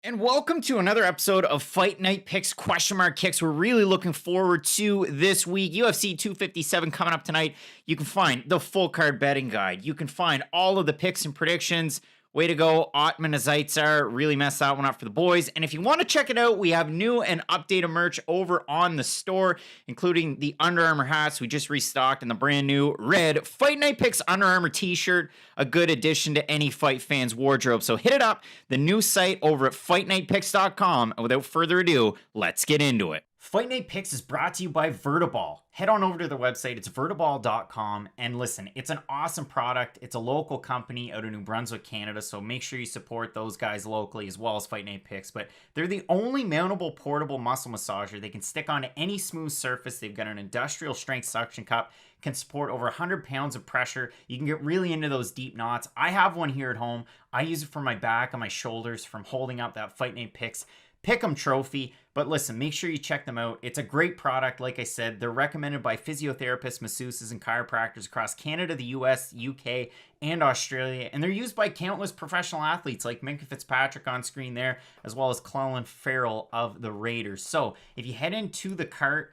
And welcome to another episode of Fight Night Picks Kicks. We're really looking forward to this week. UFC 257 coming up tonight. You can find the full card betting guide. You can find all of the picks and predictions. Way to go, Otman Azaitzar. Really messed that one up for the boys. And if you want to check it out, we have new and updated merch over on the store, including the Under Armour hats we just restocked and the brand new red Fight Night Picks Under Armour t-shirt, a good addition to any fight fan's wardrobe. So hit it up, the new site over at fightnightpicks.com. And without further ado, let's get into it. Fight Night Picks is brought to you by Vertiball. Head on over to their website. It's vertiball.com. And listen, it's an awesome product. It's a local company out of New Brunswick, Canada. So make sure you support those guys locally as well as Fight Night Picks. But they're the only mountable portable muscle massager. They can stick onto any smooth surface. They've got an industrial strength suction cup. Can support over 100 pounds of pressure. You can get really into those deep knots. I have one here at home. I use it for my back and my shoulders from holding up that Fight Night Picks Pick'em trophy. But listen, make sure you check them out. It's a great product. Like I said, they're recommended by physiotherapists, masseuses, and chiropractors across Canada, the US, UK, and Australia. And they're used by countless professional athletes like Minka Fitzpatrick on screen there, as well as Clellan Farrell of the Raiders. So if you head into the cart,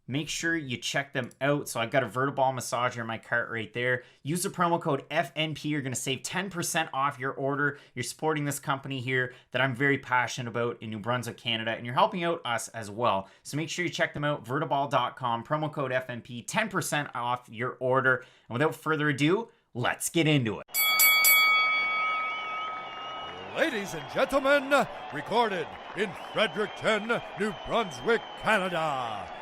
make sure you check them out. So I've got a Vertiball massager in my cart right there. Use the promo code FNP. You're going to save 10% off your order. You're supporting this company here that I'm very passionate about in New Brunswick, Canada, and you're helping out us as well. So make sure you check them out, vertiball.com, promo code FNP, 10% off your order. And without further ado, let's get into it. Ladies and gentlemen, recorded in Fredericton, New Brunswick, Canada.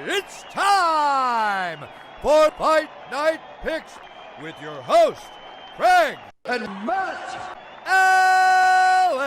It's time for Fight Night Picks with your host, Craig and Matt Allen.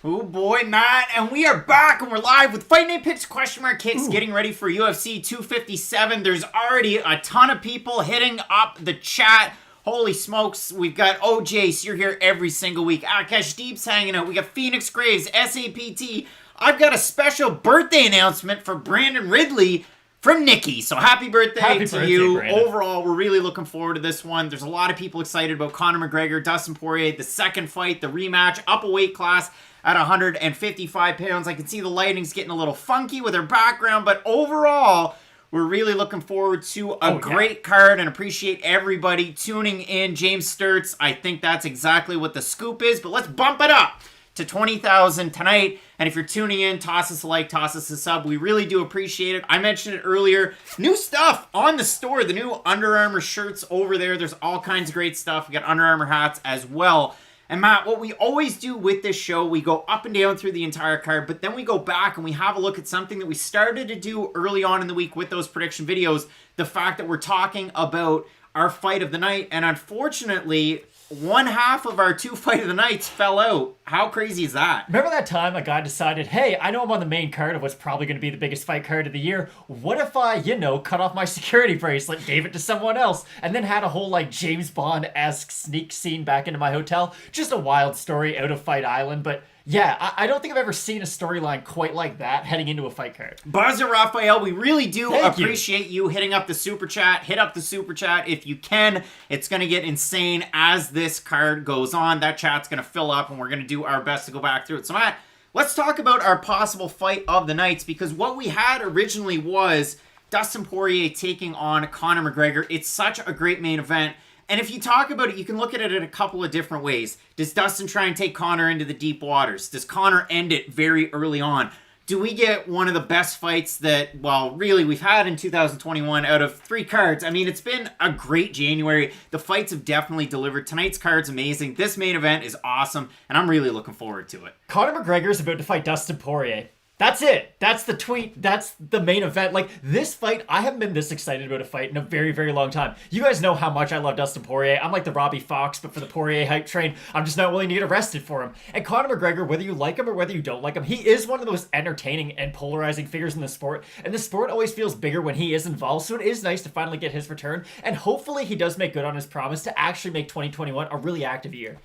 Oh boy, Matt, and we are back and we're live with Fight Night Picks Kicks, getting ready for UFC 257. There's already a ton of people hitting up the chat. Holy smokes, we've got OJ, so you're here every single week. Akash Deep's hanging out. We got Phoenix Graves, SAPT. I've got a special birthday announcement for Brandon Ridley from Nikki. So happy birthday to you. Brandon. Overall, we're really looking forward to this one. There's a lot of people excited about Conor McGregor, Dustin Poirier, the second fight, the rematch, up a weight class at 155 pounds. I can see the lighting's getting a little funky with her background, but overall, we're really looking forward to a great card and appreciate everybody tuning in. James Sturts, I think that's exactly what the scoop is, but let's bump it up to 20,000 tonight. And if you're tuning in, toss us a like, toss us a sub. We really do appreciate it. I mentioned it earlier. New stuff on the store. The new Under Armour shirts over there. There's all kinds of great stuff. We got Under Armour hats as well. And Matt, what we always do with this show, we go up and down through the entire card, but then we go back and we have a look at something that we started to do early on in the week with those prediction videos. The fact that we're talking about our fight of the night. And unfortunately, one half of our two fight of the nights fell out. How crazy is that? Remember that time a guy decided, hey, I know I'm on the main card of what's probably going to be the biggest fight card of the year. What if I, cut off my security bracelet, gave it to someone else, and then had a whole, James Bond-esque sneak scene back into my hotel? Just a wild story out of Fight Island, but yeah, I don't think I've ever seen a storyline quite like that heading into a fight card. Buzzer Raphael, we really do appreciate you hitting up the super chat. Hit up the super chat if you can. It's going to get insane as this card goes on. That chat's going to fill up and we're going to do our best to go back through it. So Matt, let's talk about our possible fight of the nights, because what we had originally was Dustin Poirier taking on Conor McGregor. It's such a great main event. And if you talk about it, you can look at it in a couple of different ways. Does Dustin try and take Conor into the deep waters? Does Conor end it very early on? Do we get one of the best fights that, really we've had in 2021 out of 3 cards? I mean, it's been a great January. The fights have definitely delivered. Tonight's card's amazing. This main event is awesome, and I'm really looking forward to it. Conor McGregor is about to fight Dustin Poirier. That's it. That's the tweet. That's the main event. This fight, I haven't been this excited about a fight in a very, very long time. You guys know how much I love Dustin Poirier. I'm like the Robbie Fox, but for the Poirier hype train. I'm just not willing to get arrested for him. And Conor McGregor, whether you like him or whether you don't like him, he is one of the most entertaining and polarizing figures in the sport. And the sport always feels bigger when he is involved, so it is nice to finally get his return. And hopefully he does make good on his promise to actually make 2021 a really active year.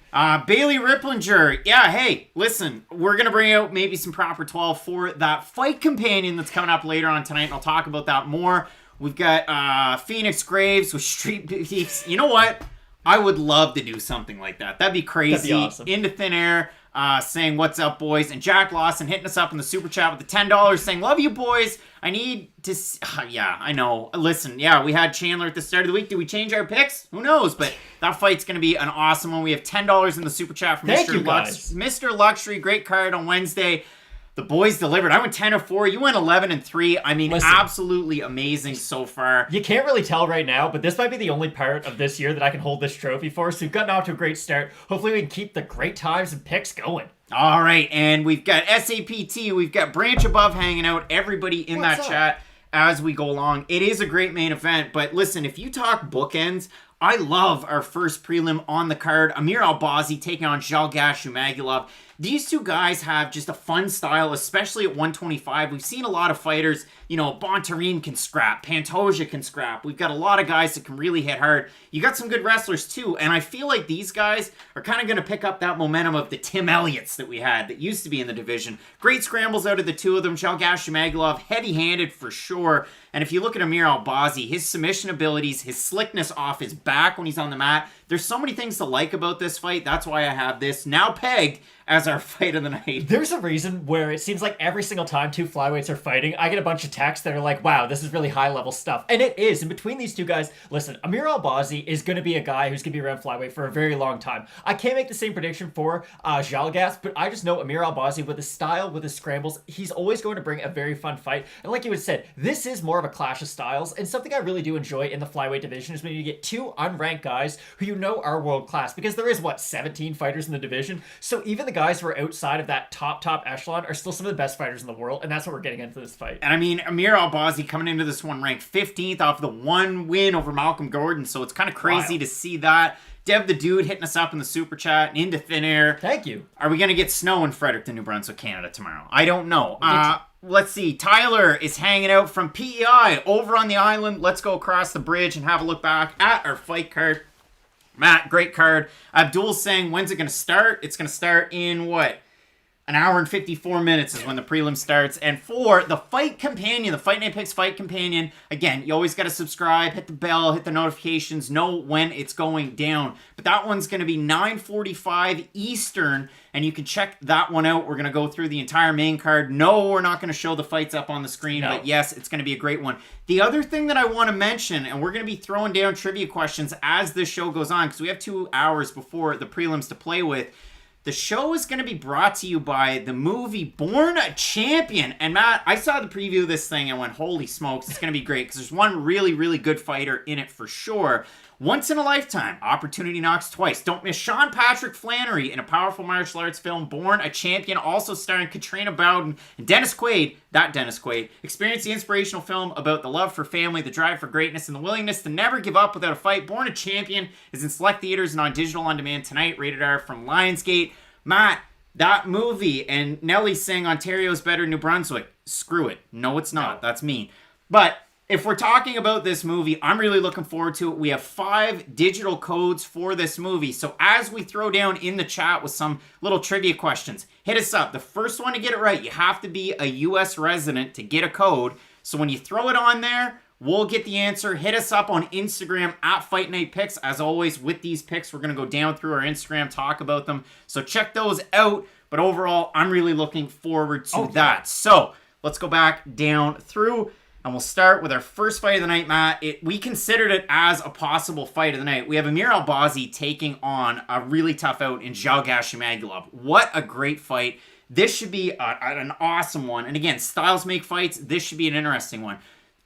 Bailey Ripplinger. Yeah, hey, listen, we're going to bring out maybe some proper 12 for that fight companion that's coming up later on tonight, and I'll talk about that more. We've got Phoenix Graves with Street Beefs. You know what? I would love to do something like that. That'd be crazy. That'd be awesome. Into thin air. saying, what's up, boys? And Jack Lawson hitting us up in the super chat with the $10 saying, love you, boys. I need to yeah, I know. Listen, yeah, we had Chandler at the start of the week. Did we change our picks? Who knows? But that fight's going to be an awesome one. We have $10 in the super chat from Mr. Luxury. Great card on Wednesday. The boys delivered. I went 10-4. You went 11-3. I mean, listen, absolutely amazing so far. You can't really tell right now, but this might be the only part of this year that I can hold this trophy for. So we've gotten off to a great start. Hopefully we can keep the great times and picks going. All right, and we've got SAPT. We've got Branch Above hanging out. Everybody in that chat as we go along. It is a great main event, but listen, if you talk bookends, I love our first prelim on the card. Amir Albazi taking on Zhumagulov. These two guys have just a fun style, especially at 125. We've seen a lot of fighters, Bontarine can scrap, Pantoja can scrap. We've got a lot of guys that can really hit hard. You got some good wrestlers too, and I feel like these guys are kind of going to pick up that momentum of the Tim Elliots that we had that used to be in the division. Great scrambles out of the two of them. Zhumagulov, heavy-handed for sure. And if you look at Amir Albazi, his submission abilities, his slickness off his back when he's on the mat, there's so many things to like about this fight. That's why I have this now pegged as our fight of the night. There's a reason where it seems like every single time two flyweights are fighting, I get a bunch of texts that are like, wow, this is really high-level stuff. And it is. In between these two guys, listen, Amir Albazi is going to be a guy who's going to be around flyweight for a very long time. I can't make the same prediction for Zhalgas, but I just know Amir Albazi, with his style, with his scrambles, he's always going to bring a very fun fight. And like you had said, this is more of a clash of styles, and something I really do enjoy in the flyweight division is when you get two unranked guys who you know are world-class, because there is, 17 fighters in the division, so even the guys who are outside of that top echelon are still some of the best fighters in the world, and that's what we're getting into this fight. And I mean, Amir Albazi coming into this one ranked 15th off the one win over Malcolm Gordon, so it's kind of crazy to see that. Deb the Dude hitting us up in the super chat and into thin air. Thank you. Are we going to get snow in Fredericton, New Brunswick, Canada tomorrow? I don't know. Let's see. Tyler is hanging out from PEI over on the island. Let's go across the bridge and have a look back at our fight card. Matt, great card. Abdul's saying, when's it going to start? It's going to start in what? An hour and 54 minutes is when the prelim starts. And for the Fight Companion, the Fight Night Picks Fight Companion, again, you always got to subscribe, hit the bell, hit the notifications, know when it's going down. But that one's going to be 9:45 Eastern, and you can check that one out. We're going to go through the entire main card. No, we're not going to show the fights up on the screen, but yes, it's going to be a great one. The other thing that I want to mention, and we're going to be throwing down trivia questions as this show goes on, because we have 2 hours before the prelims to play with. The show is going to be brought to you by the movie Born a Champion. And Matt, I saw the preview of this thing and went, holy smokes, it's going to be great, because there's one really, really good fighter in it for sure. Once in a lifetime, opportunity knocks twice. Don't miss Sean Patrick Flanery in a powerful martial arts film, Born a Champion, also starring Katrina, Bowden, and Dennis Quaid. Experience the inspirational film about the love for family, the drive for greatness, and the willingness to never give up without a fight. Born a Champion is in select theaters and on digital on demand tonight. Rated R from Lionsgate. Matt, that movie, and Nelly's saying Ontario's better than New Brunswick. Screw it. No, it's not. That's mean. But if we're talking about this movie, I'm really looking forward to it. We have 5 digital codes for this movie. So as we throw down in the chat with some little trivia questions, hit us up. The first one to get it right, you have to be a U.S. resident to get a code. So when you throw it on there, we'll get the answer. Hit us up on Instagram at Fight Night Picks. As always, with these picks, we're going to go down through our Instagram, talk about them. So check those out. But overall, I'm really looking forward to that. So let's go back down through. And we'll start with our first fight of the night, Matt. We considered it as a possible fight of the night. We have Amir Albazi taking on a really tough out in Zhumagulov. What a great fight. This should be an awesome one. And again, styles make fights. This should be an interesting one.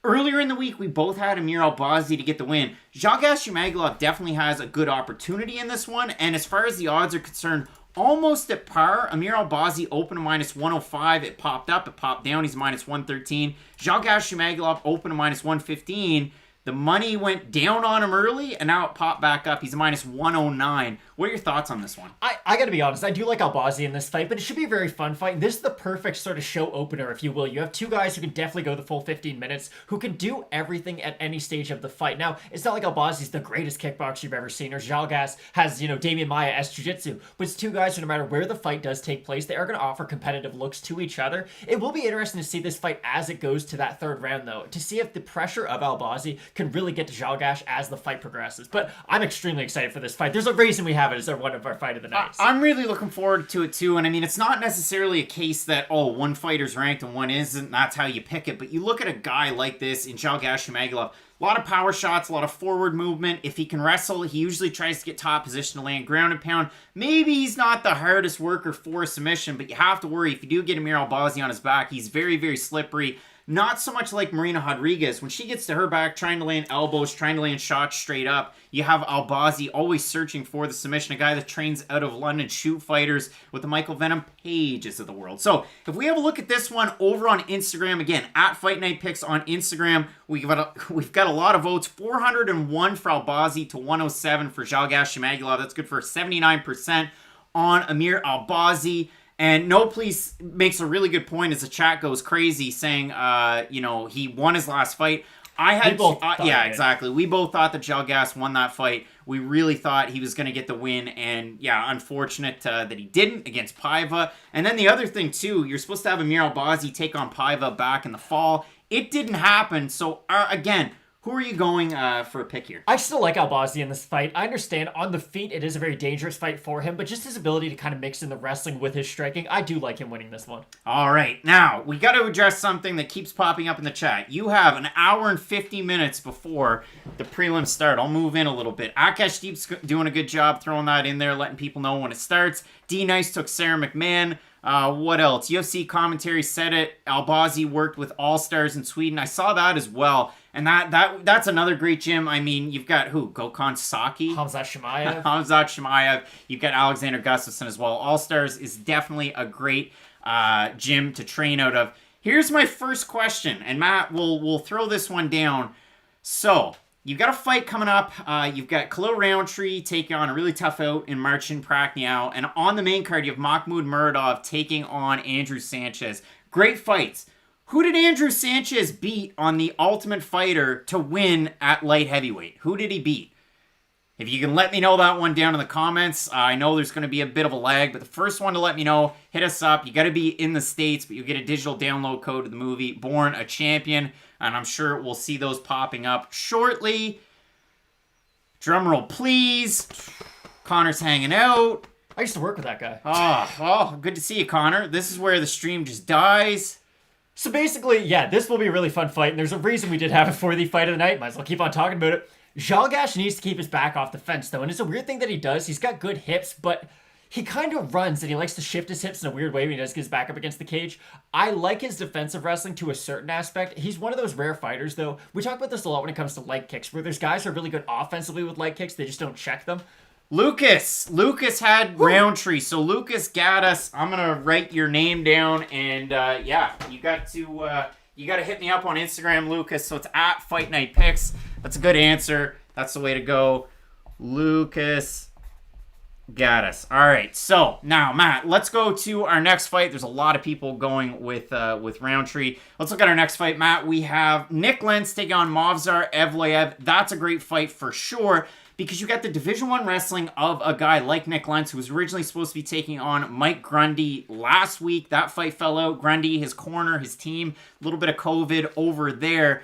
Earlier in the week, we both had Amir Albazi to get the win. Zhumagulov definitely has a good opportunity in this one. And as far as the odds are concerned, almost at par. Amir Albazi opened to -105. It popped up. It popped down. He's -113. Zhumagulov opened to -115. The money went down on him early, and now it popped back up. He's a -109. What are your thoughts on this one? I gotta be honest, I do like Albazi in this fight, but it should be a very fun fight. This is the perfect sort of show opener, if you will. You have two guys who can definitely go the full 15 minutes, who can do everything at any stage of the fight. Now, it's not like Albazi's the greatest kickboxer you've ever seen, or Zhalgas has, Damian Maia as jiu-jitsu, but it's two guys who, no matter where the fight does take place, they are going to offer competitive looks to each other. It will be interesting to see this fight as it goes to that third round, though, to see if the pressure of Albazi can really get to Zhalgas as the fight progresses. But I'm extremely excited for this fight. There's a reason we have have it as one of our fight of the nights. I'm really looking forward to it too. And I mean, it's not necessarily a case that, one fighter's ranked and one isn't. That's how you pick it. But you look at a guy like this in Zhumagulov, a lot of power shots, a lot of forward movement. If he can wrestle, he usually tries to get top position to land ground and pound. Maybe he's not the hardest worker for a submission, but you have to worry if you do get Amir Albazi on his back. He's very, very slippery. Not so much like Marina Rodriguez. When she gets to her back, trying to land elbows, trying to land shots straight up, you have Albazi always searching for the submission, a guy that trains out of London shoot fighters with the Michael Venom Pages of the world. So if we have a look at this one over on Instagram, again, at Fight Night Picks on Instagram, we've got a lot of votes. 401 for Albazi to 107 for Zhumagulov. That's good for 79% on Amir Albazi. And No Please makes a really good point as the chat goes crazy, saying, he won his last fight. Exactly. We both thought that Zhumagulov won that fight. We really thought he was going to get the win, and unfortunate that he didn't against Paiva. And then the other thing too, you're supposed to have Amir Albazi take on Paiva back in the fall. It didn't happen. So again, who are you going for a pick here? I still like Albazi in this fight. I understand on the feet it is a very dangerous fight for him, but just his ability to kind of mix in the wrestling with his striking, I do like him winning this one. All right, now we got to address something that keeps popping up in the chat. You have an hour and 50 minutes before the prelims start. I'll move in a little bit. Akash Deep's doing a good job throwing that in there, letting people know when it starts. D Nice took Sarah McMann. What else? UFC commentary said it. Albazi worked with All-Stars in Sweden. I saw that as well. And that's another great gym. I mean, you've got who? Gokhan Saki? Khamzat Chimaev. You've got Alexander Gustafsson as well. All-Stars is definitely a great gym to train out of. Here's my first question. And Matt, we'll throw this one down. So, you've got a fight coming up. You've got Khalil Roundtree taking on a really tough out in Marcin Prachnio. And on the main card, you have Mahmoud Muradov taking on Andrew Sanchez. Great fights. Who did Andrew Sanchez beat on The Ultimate Fighter to win at light heavyweight? Who did he beat? If you can let me know that one down in the comments. I know there's going to be a bit of a lag, but the first one to let me know, hit us up. You got to be in the States, but you'll get a digital download code to the movie Born a Champion, and I'm sure we'll see those popping up shortly. Drumroll, please. Connor's hanging out. I used to work with that guy. Oh, good to see you, Connor. This is where the stream just dies. So basically, this will be a really fun fight, and there's a reason we did have it for the fight of the night. Might as well keep on talking about it. Zhumagulov needs to keep his back off the fence, though, and it's a weird thing that he does. He's got good hips, but he kind of runs, and he likes to shift his hips in a weird way when he does get his back up against the cage. I like his defensive wrestling to a certain aspect. He's one of those rare fighters, though. We talk about this a lot when it comes to leg kicks, where there's guys who are really good offensively with leg kicks, they just don't check them. Lucas had Roundtree, so Lucas got us. I'm gonna write your name down, and you got to hit me up on Instagram, Lucas. So it's at Fight Night Picks. That's a good answer. That's the way to go. Lucas got us. All right. So now, Matt, let's go to our next fight. There's a lot of people going with Roundtree. Let's look at our next fight, Matt. We have Nick Lentz taking on Movsar Evloev. That's a great fight for sure, because you got the Division I wrestling of a guy like Nick Lentz, who was originally supposed to be taking on Mike Grundy last week. That fight fell out. Grundy, his corner, his team, a little bit of COVID over there.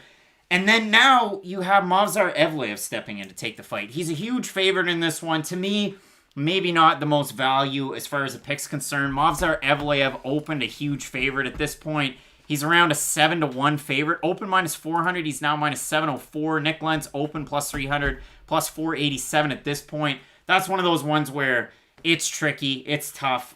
And then now you have Movsar Evloev stepping in to take the fight. He's a huge favorite in this one. To me, maybe not the most value as far as the pick's concerned. Movsar Evloev opened a huge favorite at this point. He's around a 7-1 favorite. Open minus 400. He's now minus 704. Nick Lentz open plus 300, plus 487 at this point. That's one of those ones where it's tricky. It's tough.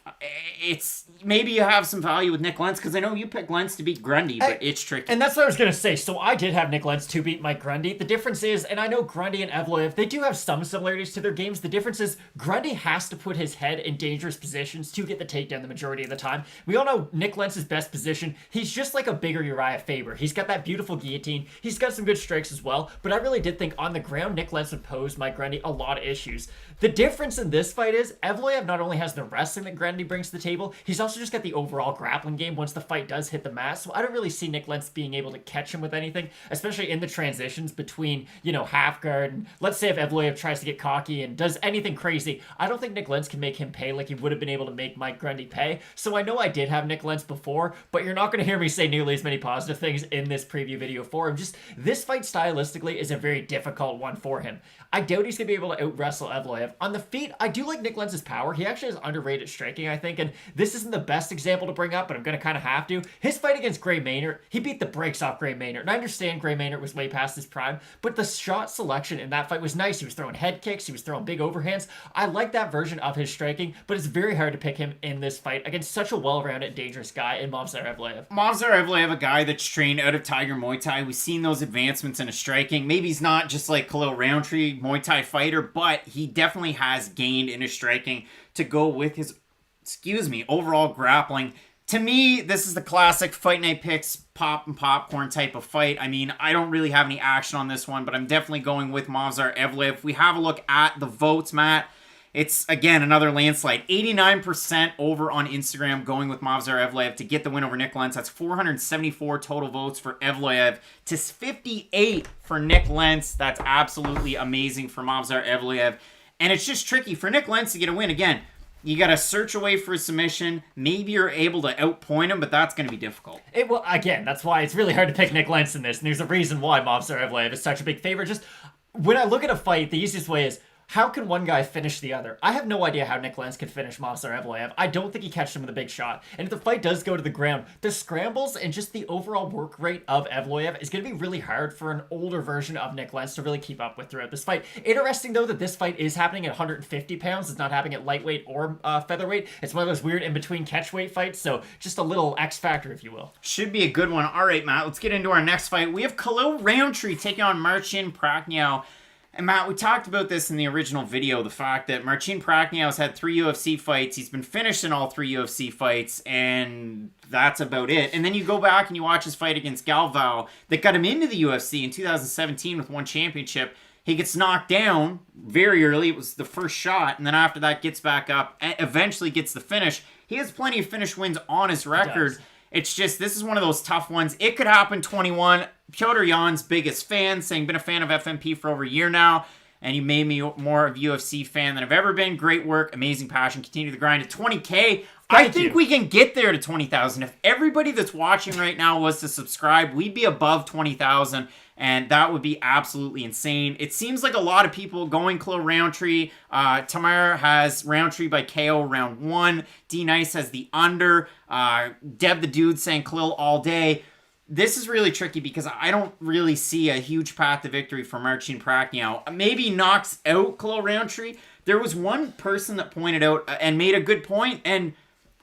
It's maybe you have some value with Nick Lentz, because I know you picked Lentz to beat Grundy, but it's tricky. And that's what I was going to say. So I did have Nick Lentz to beat Mike Grundy. The difference is, and I know Grundy and Evloev, they do have some similarities to their games. The difference is Grundy has to put his head in dangerous positions to get the takedown the majority of the time. We all know Nick Lentz's best position. He's just like a bigger Uriah Faber. He's got that beautiful guillotine. He's got some good strikes as well, but I really did think on the ground, Nick Lentz would pose Mike Grundy a lot of issues. The difference in this fight is Evloev not only has the wrestling that Grundy brings to the table, he's also just got the overall grappling game once the fight does hit the mat. So I don't really see Nick Lentz being able to catch him with anything, especially in the transitions between, half guard. And let's say if Evloev tries to get cocky and does anything crazy, I don't think Nick Lentz can make him pay like he would have been able to make Mike Grundy pay. So I know I did have Nick Lentz before, but you're not going to hear me say nearly as many positive things in this preview video for him. Just this fight stylistically is a very difficult one for him. I doubt he's going to be able to out-wrestle Evloev. On the feet, I do like Nick Lentz's power. He actually has underrated striking, I think, and this isn't the best example to bring up, but I'm going to kind of have to. His fight against Gray Maynard, he beat the brakes off Gray Maynard, and I understand Gray Maynard was way past his prime, but the shot selection in that fight was nice. He was throwing head kicks, he was throwing big overhands. I like that version of his striking, but it's very hard to pick him in this fight against such a well-rounded, dangerous guy in Movsar Evloev. Movsar Evloev, a guy that's trained out of Tiger Muay Thai. We've seen those advancements in his striking. Maybe he's not just like Khalil Roundtree, Muay Thai fighter, but he definitely has gained in his striking to go with his, overall grappling. To me, this is the classic Fight Night Picks pop and popcorn type of fight. I mean, I don't really have any action on this one, but I'm definitely going with Movsar Evloev. If we have a look at the votes, Matt, it's, again, another landslide. 89% over on Instagram going with Movsar Evloev to get the win over Nick Lentz. That's 474 total votes for Evloev to 58 for Nick Lentz. That's absolutely amazing for Movsar Evloev. And it's just tricky for Nick Lentz to get a win. Again, you got to search away for a submission. Maybe you're able to outpoint him, but that's going to be difficult. Again, that's why it's really hard to pick Nick Lentz in this. And there's a reason why Movsar Evloev is such a big favorite. Just when I look at a fight, the easiest way is, how can one guy finish the other? I have no idea how Nick Lentz could finish Movsar Evloev. I don't think he catches him with a big shot. And if the fight does go to the ground, the scrambles and just the overall work rate of Evloev is going to be really hard for an older version of Nick Lentz to really keep up with throughout this fight. Interesting, though, that this fight is happening at 150 pounds. It's not happening at lightweight or featherweight. It's one of those weird in-between catchweight fights, so just a little X factor, if you will. Should be a good one. All right, Matt, let's get into our next fight. We have Khalil Roundtree taking on Marcin Prachnio. And Matt, we talked about this in the original video, the fact that Marcin Prachnio has had 3 UFC fights. He's been finished in all 3 UFC fights, and that's about it. And then you go back and you watch his fight against Galvao that got him into the UFC in 2017 with 1 championship. He gets knocked down very early. It was the first shot, and then after that gets back up and eventually gets the finish. He has plenty of finish wins on his record. It's just, this is one of those tough ones. It could happen 21. Piotr Jan's biggest fan, saying, been a fan of FMP for over a year now, and you made me more of a UFC fan than I've ever been. Great work, amazing passion, continue the grind. At 20K, I think we can get there to 20,000. If everybody that's watching right now was to subscribe, we'd be above 20,000, and that would be absolutely insane. It seems like a lot of people going Khalil Roundtree. Tamar has Roundtree by KO round 1. D Nice has the under. Deb the Dude saying Khalil all day. This is really tricky because I don't really see a huge path to victory for Marcin Prachnio. Maybe knocks out Khalil Roundtree. There was one person that pointed out and made a good point, and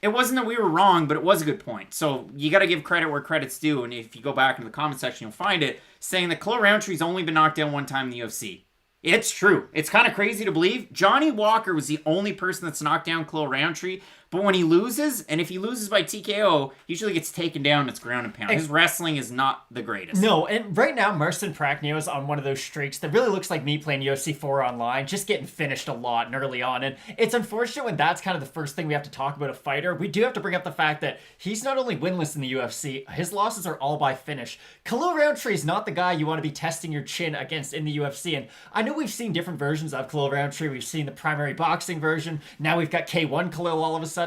it wasn't that we were wrong, but it was a good point. So you got to give credit where credit's due, and if you go back in the comment section, you'll find it, saying that Khalil Roundtree's only been knocked down 1 time in the UFC. It's true. It's kind of crazy to believe. Johnny Walker was the only person that's knocked down Khalil Roundtree. But when he loses, and if he loses by TKO, he usually gets taken down. It's ground and pound. His wrestling is not the greatest. No, and right now, Marcin Prachnio is on one of those streaks that really looks like me playing UFC 4 online, just getting finished a lot and early on. And it's unfortunate when that's kind of the first thing we have to talk about a fighter. We do have to bring up the fact that he's not only winless in the UFC, his losses are all by finish. Khalil Roundtree is not the guy you want to be testing your chin against in the UFC. And I know we've seen different versions of Khalil Roundtree. We've seen the primary boxing version. Now we've got K1 Khalil all of a sudden.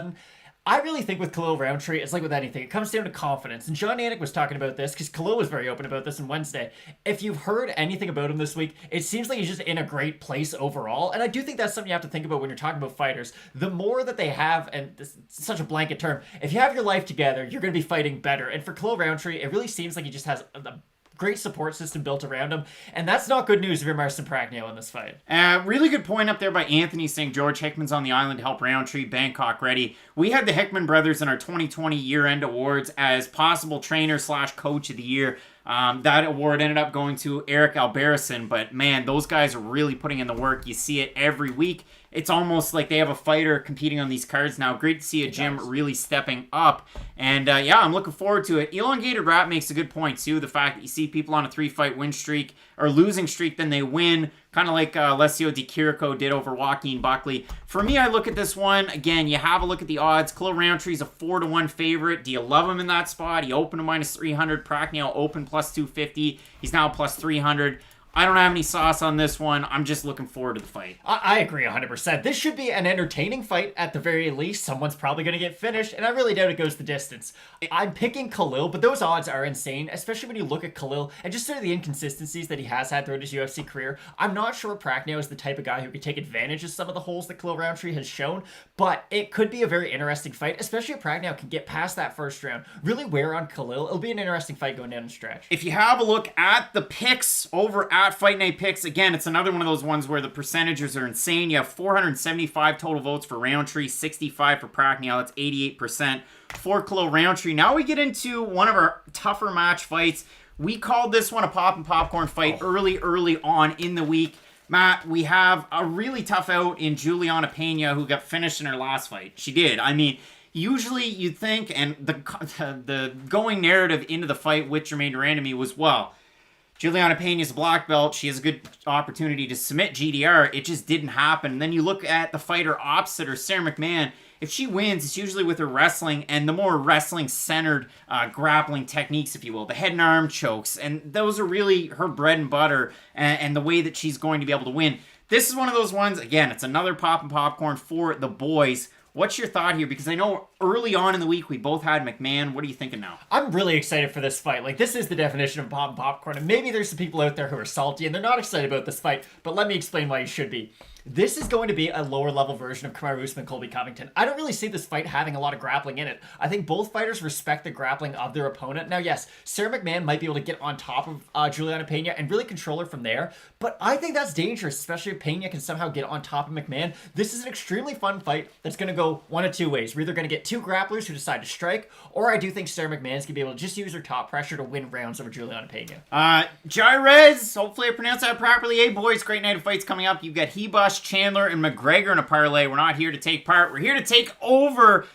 I really think with Khalil Roundtree, it's like with anything. It comes down to confidence. And John Anik was talking about this because Khalil was very open about this on Wednesday. If you've heard anything about him this week, it seems like he's just in a great place overall. And I do think that's something you have to think about when you're talking about fighters. The more that they have, and this is such a blanket term, if you have your life together, you're going to be fighting better. And for Khalil Roundtree, it really seems like he just has a great support system built around him, and that's not good news if you're Marcin Prachnio in this fight. Really good point up there by Anthony saying George Hickman's on the island to help Roundtree, Bangkok ready. We had the Hickman brothers in our 2020 year-end awards as possible trainer/coach of the year. That award ended up going to Eric Albarracin, but man, those guys are really putting in the work. You see it every week. It's almost like they have a fighter competing on these cards now. Great to see a gym really stepping up. And yeah, I'm looking forward to it. Elongated Rat makes a good point too. The fact that you see people on a 3-fight win streak or losing streak, then they win, kind of like Alessio Di Chirico did over Joaquin Buckley. For me, I look at this one, again, you have a look at the odds. Khalil Roundtree's a 4-1 favorite. Do you love him in that spot? He opened to minus 300. Prachnio open plus 250. He's now plus 300. I don't have any sauce on this one. I'm just looking forward to the fight. I agree 100%. This should be an entertaining fight at the very least. Someone's probably going to get finished, and I really doubt it goes the distance. I'm picking Khalil, but those odds are insane, especially when you look at Khalil and just sort of the inconsistencies that he has had throughout his UFC career. I'm not sure Prachnio is the type of guy who could take advantage of some of the holes that Khalil Roundtree has shown, but it could be a very interesting fight, especially if Prachnio can get past that first round. Really wear on Khalil. It'll be an interesting fight going down the stretch. If you have a look at the picks over at Fight Night Picks, again, it's another one of those ones where the percentages are insane. You have 475 total votes for Roundtree, 65 for Prachnio. That's 88% for Khalil Roundtree. Now we get into one of our tougher match fights. We called this one a pop and popcorn fight early on in the week. Matt, we have a really tough out in Juliana Pena, who got finished in her last fight. She did. I mean, usually you'd think, and the going narrative into the fight with Jermaine Durandamy was, well, Juliana Pena's a black belt. She has a good opportunity to submit GDR. It just didn't happen. And then you look at the fighter opposite her, Sarah McMann. If she wins, it's usually with her wrestling and the more wrestling-centered grappling techniques, if you will. The head and arm chokes. And those are really her bread and butter and the way that she's going to be able to win. This is one of those ones, again, it's another pop and popcorn for the boys. What's your thought here? Because I know early on in the week we both had McMann. What are you thinking now? I'm really excited for this fight. Like, this is the definition of pop and popcorn. And maybe there's some people out there who are salty and they're not excited about this fight. But let me explain why you should be. This is going to be a lower level version of Kamaru Usman Colby Covington. I don't really see this fight having a lot of grappling in it. I think both fighters respect the grappling of their opponent. Now, yes, Sarah McMann might be able to get on top of Juliana Pena and really control her from there. But I think that's dangerous, especially if Pena can somehow get on top of McMann. This is an extremely fun fight that's going to go one of two ways. We're either going to get two grapplers who decide to strike, or I do think Sarah McMahon is going to be able to just use her top pressure to win rounds over Juliana Pena. Jairez, hopefully I pronounced that properly. Hey, boys, great night of fights coming up. You've got Ribas, Chandler, and McGregor in a parlay. We're not here to take part. We're here to take over.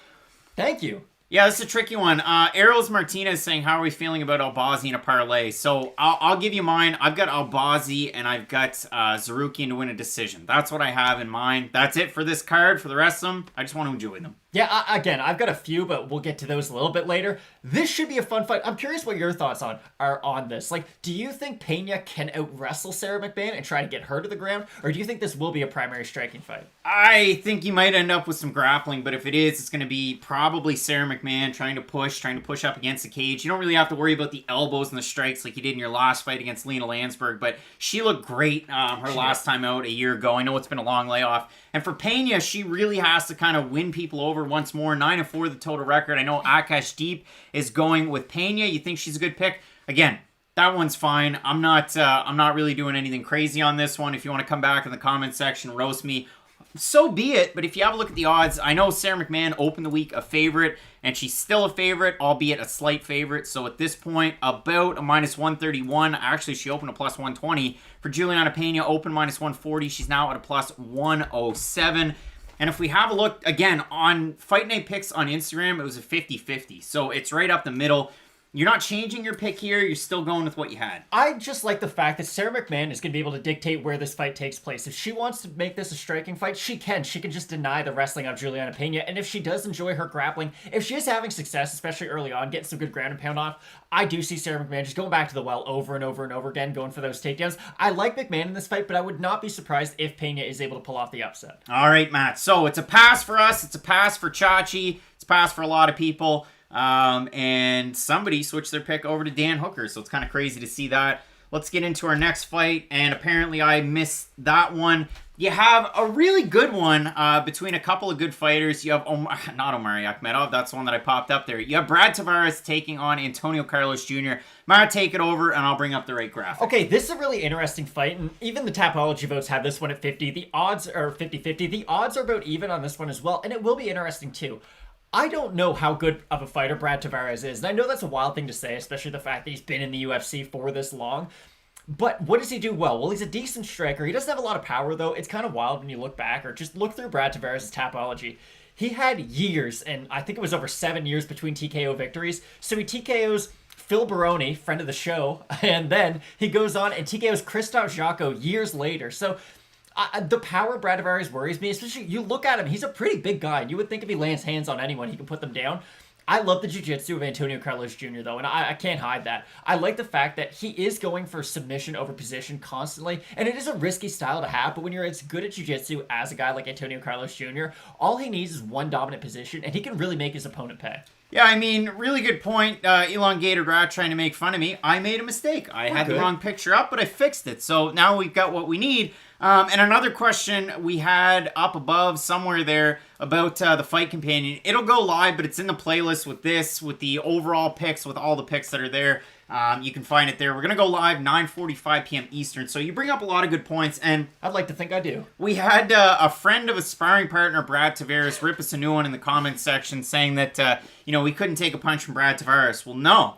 Thank you. Yeah, this is a tricky one. Errol's Martinez saying, how are we feeling about Albazi in a parlay? So I'll give you mine. I've got Albazi and I've got Tsarukyan to win a decision. That's what I have in mind. That's it for this card. For the rest of them, I just want to enjoy them. Yeah, again, I've got a few, but we'll get to those a little bit later. This should be a fun fight. I'm curious what your thoughts are on this. Like, do you think Pena can out-wrestle Sarah McMann and try to get her to the ground? Or do you think this will be a primary striking fight? I think you might end up with some grappling, but if it is, it's going to be probably Sarah McMann trying to push up against the cage. You don't really have to worry about the elbows and the strikes like you did in your last fight against Lena Landsberg, but she looked great her last time out a year ago. I know it's been a long layoff. And for Pena, she really has to kind of win people over once more. 9-4 the total record. I know Akash Deep is going with Pena. You think she's a good pick? Again, that one's fine. I'm not really doing anything crazy on this one. If you want to come back in the comment section, roast me, so be it. But if you have a look at the odds, I know Sarah McMann opened the week a favorite, and she's still a favorite, albeit a slight favorite. So at this point, about a minus 131. Actually, she opened a plus 120. For Juliana Pena, open minus 140. She's now at a plus 107. And if we have a look, again, on Fight Night Picks on Instagram, it was a 50-50. So it's right up the middle. You're not changing your pick here. You're still going with what you had. I just like the fact that Sarah McMann is going to be able to dictate where this fight takes place. If she wants to make this a striking fight, she can. She can just deny the wrestling of Juliana Pena. And if she does enjoy her grappling, if she is having success, especially early on, getting some good ground and pound off, I do see Sarah McMann just going back to the well over and over and over again, going for those takedowns. I like McMann in this fight, but I would not be surprised if Pena is able to pull off the upset. All right, Matt. So it's a pass for us. It's a pass for Chachi. It's a pass for a lot of people. And somebody switched their pick over to Dan Hooker, so it's kind of crazy to see that. Let's get into our next fight, and apparently I missed that one. You have a really good one between a couple of good fighters. You have not Omari Akhmedov, that's the one that I popped up there. You have Brad Tavares taking on Antonio Carlos Jr. Matt, take it over, and I'll bring up the right graphic. Okay, this is a really interesting fight, and even the Tapology votes have this one at 50. The odds are 50-50. The odds are about even on this one as well, and it will be interesting too. I don't know how good of a fighter Brad Tavares is, and I know that's a wild thing to say, especially the fact that he's been in the UFC for this long. But what does he do well? Well, he's a decent striker. He doesn't have a lot of power, though. It's kind of wild when you look back, or just look through Brad Tavares' Tapology. He had years, and I think it was over 7 years between TKO victories. So he TKOs Phil Baroni, friend of the show, and then he goes on and TKOs Krzysztof Jotko years later. So the power of Brad Tavares worries me, especially you look at him, he's a pretty big guy. You would think if he lands hands on anyone, he can put them down. I love the jiu-jitsu of Antonio Carlos Jr., though, and I can't hide that. I like the fact that he is going for submission over position constantly, and it is a risky style to have, but when you're as good at jiu-jitsu as a guy like Antonio Carlos Jr., all he needs is one dominant position, and he can really make his opponent pay. Yeah, I mean, really good point. Elongated Rat trying to make fun of me. I made a mistake. I had the wrong picture up, but I fixed it. So now we've got what we need. And another question we had up above somewhere there about the Fight Companion. It'll go live, but it's in the playlist with this, with the overall picks, with all the picks that are there. You can find it there. We're going to go live 9:45 p.m. Eastern. So you bring up a lot of good points. And I'd like to think I do. We had a friend of a sparring partner, Brad Tavares, rip us a new one in the comments section saying that, we couldn't take a punch from Brad Tavares. Well, no.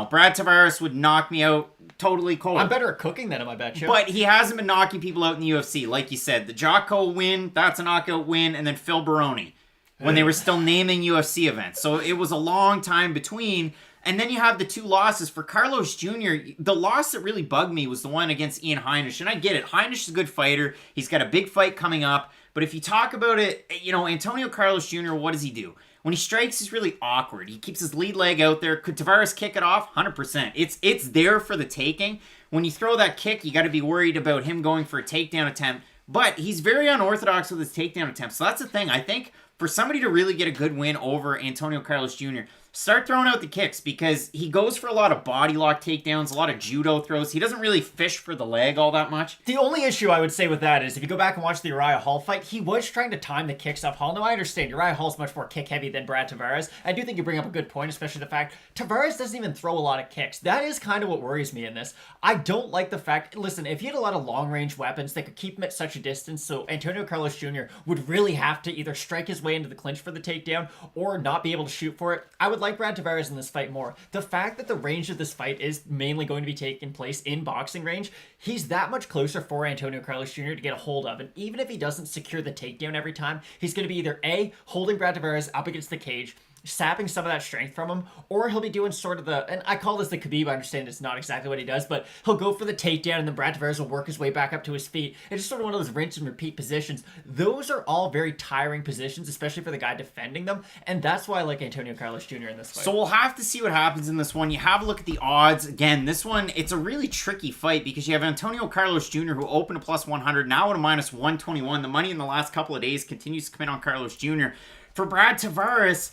Brad Tavares would knock me out totally cold. I'm better at cooking than him, I bet you. But he hasn't been knocking people out in the UFC. Like you said, the Jotko win, that's a knockout win, and then Phil Baroni when they were still naming UFC events. So it was a long time between. And then you have the 2 losses. For Carlos Jr., the loss that really bugged me was the one against Ian Heinisch. And I get it. Heinisch is a good fighter. He's got a big fight coming up. But if you talk about it, Antonio Carlos Jr., what does he do? When he strikes, he's really awkward. He keeps his lead leg out there. Could Tavares kick it off? 100%. It's there for the taking. When you throw that kick, you got to be worried about him going for a takedown attempt. But he's very unorthodox with his takedown attempts. So that's the thing. I think for somebody to really get a good win over Antonio Carlos Jr., start throwing out the kicks because he goes for a lot of body lock takedowns, a lot of judo throws. He doesn't really fish for the leg all that much. The only issue I would say with that is if you go back and watch the Uriah Hall fight, he was trying to time the kicks up Hall. Now, I understand Uriah Hall's much more kick heavy than Brad Tavares. I do think you bring up a good point, especially the fact Tavares doesn't even throw a lot of kicks. That is kind of what worries me in this. I don't like the fact, listen, if he had a lot of long range weapons that could keep him at such a distance, so Antonio Carlos Jr. would really have to either strike his way into the clinch for the takedown or not be able to shoot for it, I would like Brad Tavares in this fight more. The fact that the range of this fight is mainly going to be taking place in boxing range, he's that much closer for Antonio Carlos Jr. to get a hold of. And even if he doesn't secure the takedown every time, he's going to be either A, holding Brad Tavares up against the cage, sapping some of that strength from him, or he'll be doing sort of and I call this the Khabib, I understand it's not exactly what he does, but he'll go for the takedown and then Brad Tavares will work his way back up to his feet. It's just sort of one of those rinse and repeat positions. Those are all very tiring positions, especially for the guy defending them, and that's why I like Antonio Carlos Jr. in this fight. So we'll have to see what happens in this one. You have a look at the odds. Again, this one, it's a really tricky fight because you have Antonio Carlos Jr. who opened a plus 100, now at a minus 121. The money in the last couple of days continues to come in on Carlos Jr. For Brad Tavares,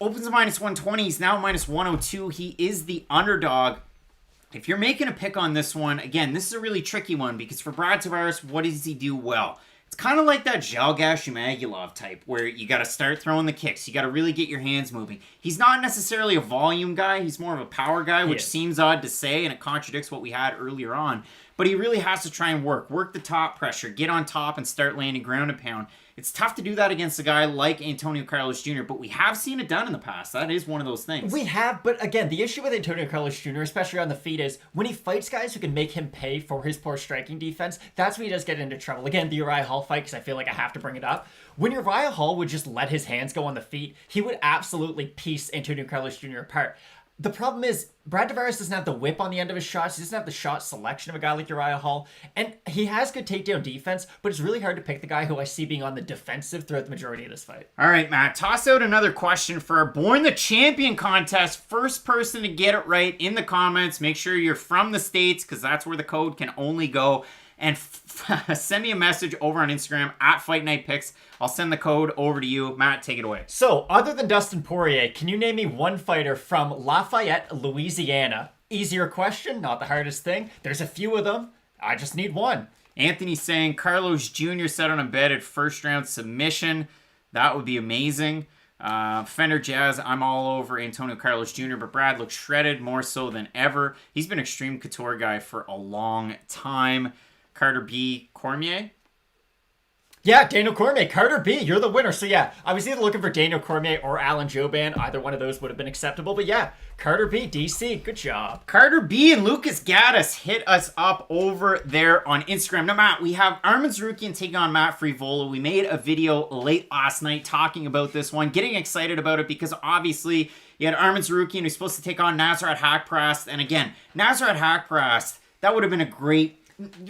opens a minus 120. He's now minus 102. He is the underdog. If you're making a pick on this one, again, this is a really tricky one because for Brad Tavares, what does he do well? It's kind of like that Zhumagulov type where you got to start throwing the kicks. You got to really get your hands moving. He's not necessarily a volume guy. He's more of a power guy, which seems odd to say, and it contradicts what we had earlier on. But he really has to try and work the top pressure, get on top and start landing ground and pound. It's tough to do that against a guy like Antonio Carlos Jr., but we have seen it done in the past. That is one of those things. We have, but again, the issue with Antonio Carlos Jr., especially on the feet, is when he fights guys who can make him pay for his poor striking defense, that's when he does get into trouble. Again, the Uriah Hall fight, because I feel like I have to bring it up. When Uriah Hall would just let his hands go on the feet, he would absolutely piece Antonio Carlos Jr. apart. The problem is, Brad Tavares doesn't have the whip on the end of his shots. He doesn't have the shot selection of a guy like Uriah Hall. And he has good takedown defense, but it's really hard to pick the guy who I see being on the defensive throughout the majority of this fight. All right, Matt, toss out another question for our Born the Champion contest. First person to get it right in the comments. Make sure you're from the States because that's where the code can only go. And send me a message over on Instagram at Fight Night Picks. I'll send the code over to you. Matt, take it away. So, other than Dustin Poirier, can you name me one fighter from Lafayette, Louisiana? Easier question, not the hardest thing. There's a few of them. I just need one. Anthony's saying Carlos Jr. set on a bed at first round submission. That would be amazing. Fender Jazz, I'm all over Antonio Carlos Jr., but Brad looks shredded more so than ever. He's been Extreme Couture guy for a long time. Carter B. Cormier? Yeah, Daniel Cormier. Carter B., you're the winner. So yeah, I was either looking for Daniel Cormier or Alan Jouban. Either one of those would have been acceptable. But yeah, Carter B., DC, good job. Carter B. and Lucas Gaddis hit us up over there on Instagram. Now, Matt, we have Arman Tsarukyan taking on Matt Frevola. We made a video late last night talking about this one, getting excited about it because obviously You had Arman Tsarukyan, who's supposed to take on Nasrat Haqparast. And again, Nasrat Haqparast, that would have been a great,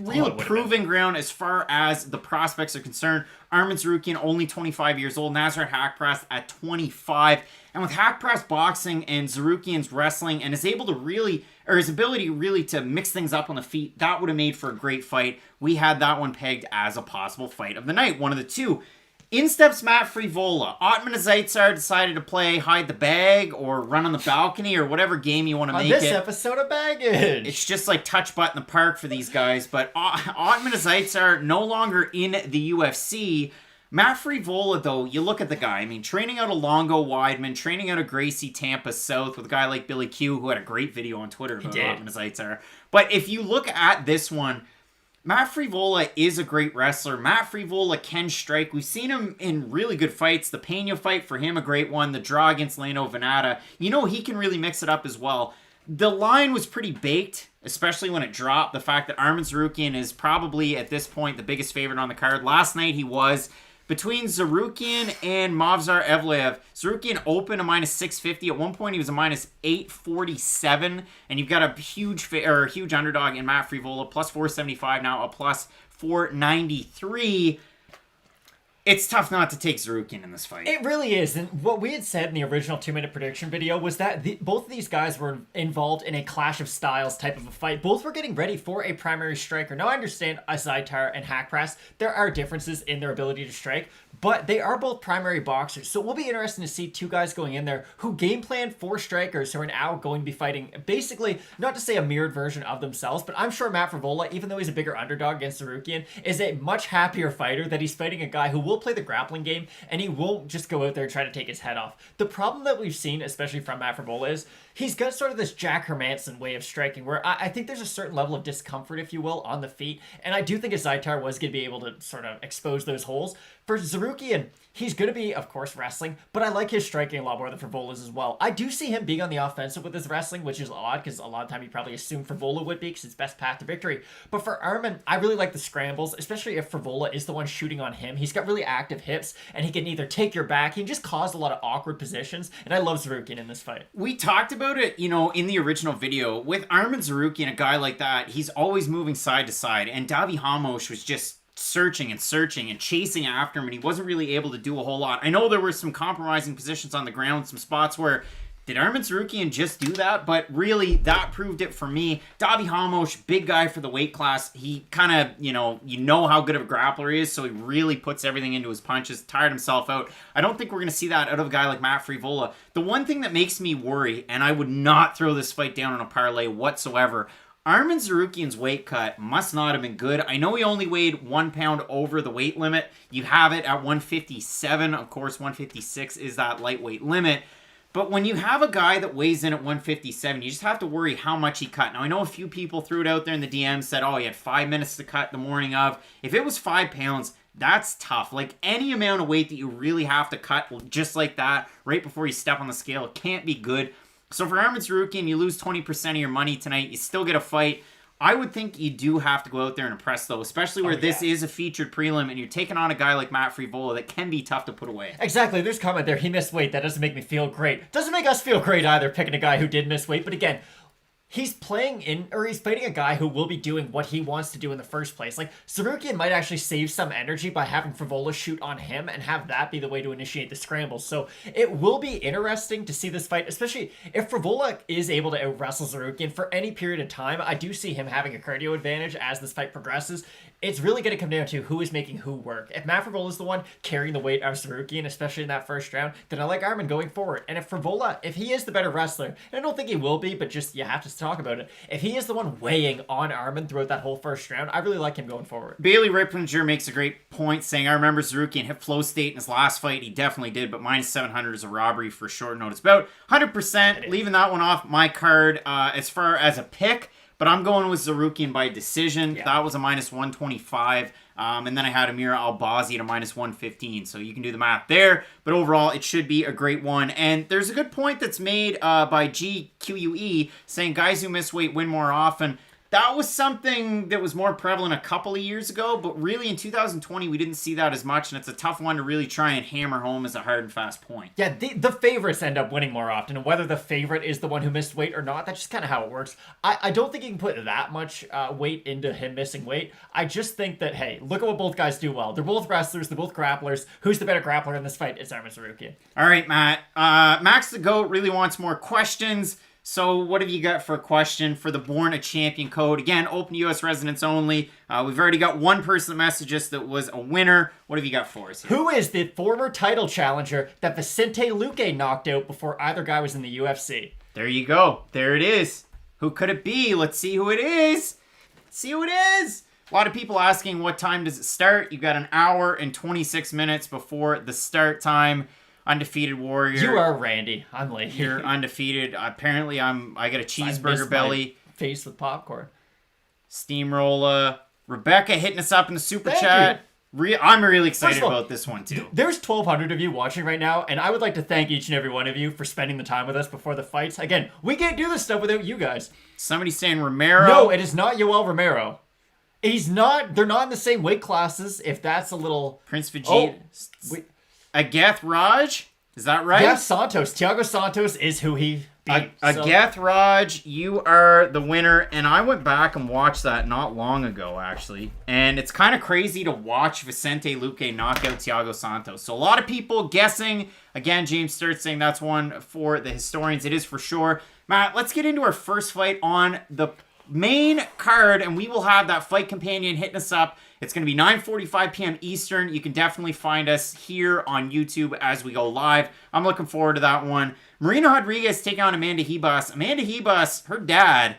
real proving ground as far as the prospects are concerned. Arman Tsarukyan, only 25 years old. Nasrat Haqparast at 25. And with Haqparast boxing and Tsarukyan's wrestling and his ability really to mix things up on the feet, that would have made for a great fight. We had that one pegged as a possible fight of the night, one of the two. In steps Matt Frevola. Otman Zaitsar decided to play hide the bag or run on the balcony or whatever game you want to make it. On this episode of Baggage. It's just like touch butt in the park for these guys. But Otman Zaitsar no longer in the UFC. Matt Frevola, though, you look at the guy. I mean, training out of Longo Weidman, training out of Gracie Tampa South with a guy like Billy Q, who had a great video on Twitter about Otman Zaitsar. But if you look at this one, Matt Frevola is a great wrestler. Matt Frevola can strike. We've seen him in really good fights. The Pena fight, for him, a great one. The draw against Leno Venata. You know he can really mix it up as well. The line was pretty baked, especially when it dropped. The fact that Arman Tsarukyan is probably, at this point, the biggest favorite on the card. Last night he was. Between Tsarukyan and Movsar Evloev, Tsarukyan opened a minus 650. At one point, he was a minus 847. And you've got a huge underdog in Matt Frevola, plus 475 now, a plus 493. It's tough not to take Tsarukyan in this fight. It really is. And what we had said in the original 2-minute prediction video was that both of these guys were involved in a clash of styles type of a fight. Both were getting ready for a primary striker. Now, I understand Zaitsar and Haqparast, there are differences in their ability to strike, but they are both primary boxers. So it will be interesting to see two guys going in there who game plan for strikers who are now going to be fighting basically, not to say a mirrored version of themselves, but I'm sure Matt Frevola, even though he's a bigger underdog against Tsarukyan, is a much happier fighter that he's fighting a guy who will play the grappling game and he won't just go out there and try to take his head off. The problem that we've seen, especially from Matt Frevola, is he's got sort of this Jack Hermanson way of striking where I think there's a certain level of discomfort, if you will, on the feet. And I do think Zaitsar was going to be able to sort of expose those holes. For Tsarukyan, he's going to be, of course, wrestling, but I like his striking a lot more than Frevola's as well. I do see him being on the offensive with his wrestling, which is odd because a lot of time you probably assume Frevola would be because it's best path to victory. But for Arman, I really like the scrambles, especially if Frevola is the one shooting on him. He's got really active hips, and he can either take your back, he can just cause a lot of awkward positions, and I love Tsarukyan in this fight. We talked about it, in the original video. With Arman Tsarukyan, a guy like that, he's always moving side to side, and Davi Hamosh was just searching and chasing after him, and he wasn't really able to do a whole lot. I know there were some compromising positions on the ground, some spots where did Arman Tsarukyan just do that? But really, that proved it for me. Davi Hamosh, big guy for the weight class. He kind of, you know how good of a grappler he is, so he really puts everything into his punches, tired himself out. I don't think we're going to see that out of a guy like Matt Frevola. The one thing that makes me worry, and I would not throw this fight down on a parlay whatsoever, Arman Tsarukyan's weight cut must not have been good. I know he only weighed 1 pound over the weight limit. You have it at 157. Of course, 156 is that lightweight limit. But when you have a guy that weighs in at 157, you just have to worry how much he cut. Now, I know a few people threw it out there in the DMs, said, oh, he had 5 minutes to cut the morning of. If it was 5 pounds, that's tough. Like, any amount of weight that you really have to cut just like that right before you step on the scale, it can't be good. So for Arman Tsarukyan, you lose 20% of your money tonight. You still get a fight. I would think you do have to go out there and impress, though, especially where this is a featured prelim and you're taking on a guy like Matt Frevola that can be tough to put away. Exactly. There's comment there. He missed weight. That doesn't make me feel great. Doesn't make us feel great either, picking a guy who did miss weight. But again, he's fighting a guy who will be doing what he wants to do in the first place. Like, Tsarukyan might actually save some energy by having Frevola shoot on him and have that be the way to initiate the scrambles. So it will be interesting to see this fight, especially if Frevola is able to out-wrestle Tsarukyan for any period of time. I do see him having a cardio advantage as this fight progresses. It's really going to come down to who is making who work. If Matt Frevola is the one carrying the weight of Tsarukyan, especially in that first round, then I like Arman going forward. And if Frevola, if he is the better wrestler, and I don't think he will be, but just you have to talk about it, if he is the one weighing on Arman throughout that whole first round, I really like him going forward. Bailey Ripplinger makes a great point saying, I remember Tsarukyan hit flow state in his last fight. He definitely did, but minus 700 is a robbery for short notice. About 100%, leaving that one off my card as far as a pick. But I'm going with Tsarukyan by decision. Yeah. That was a minus 125. And then I had Amir Albazi at a minus 115. So you can do the math there. But overall, it should be a great one. And there's a good point that's made by GQUE saying guys who miss weight win more often. that was something that was more prevalent a couple of years ago, but really in 2020 we didn't see that as much, and it's a tough one to really try and hammer home as a hard and fast point. Yeah, the favorites end up winning more often, and whether the favorite is the one who missed weight or not, that's just kind of how it works. I don't think you can put that much weight into him missing weight. I just think that, hey, look at what both guys do well. They're both wrestlers, they're both grapplers. Who's the better grappler in this fight? It's Arman Tsarukyan. All right, Matt. Max the GOAT really wants more questions. So what have you got for a question for the Born a Champion code? Again, open U.S. residents only. We've already got one person that messaged us that was a winner. What have you got for us here? Who is the former title challenger that Vicente Luque knocked out before either guy was in the UFC? There you go. There it is. Who could it be? Let's see who it is. Let's see who it is. A lot of people asking what time does it start. You've got an hour and 26 minutes before the start time. Undefeated warrior. You are Randy. I'm late. You're undefeated. Apparently, I got a cheeseburger belly. Face with popcorn. Steamroller. Rebecca hitting us up in the super Thank chat. I'm really excited First of all, about this one too. There's 1,200 of you watching right now, and I would like to thank each and every one of you for spending the time with us before the fights. Again, we can't do this stuff without you guys. Somebody's saying Romero. No, it is not Yoel Romero. He's not. They're not in the same weight classes. If that's a little Prince Vegeta. Agath Raj, is that right? Yeah, Santos. Thiago Santos is who he beat. Agath Raj, you are the winner. And I went back and watched that not long ago, actually. And it's kind of crazy to watch Vicente Luque knock out Thiago Santos. So a lot of people guessing. Again, James Sturt saying that's one for the historians. It is for sure. Matt, let's get into our first fight on the main card, and we will have that fight companion hitting us up. It's going to be 9:45 p.m. Eastern. You can definitely find us here on YouTube as we go live. I'm looking forward to that one. Marina Rodriguez taking on Amanda Ribas. Amanda Ribas, her dad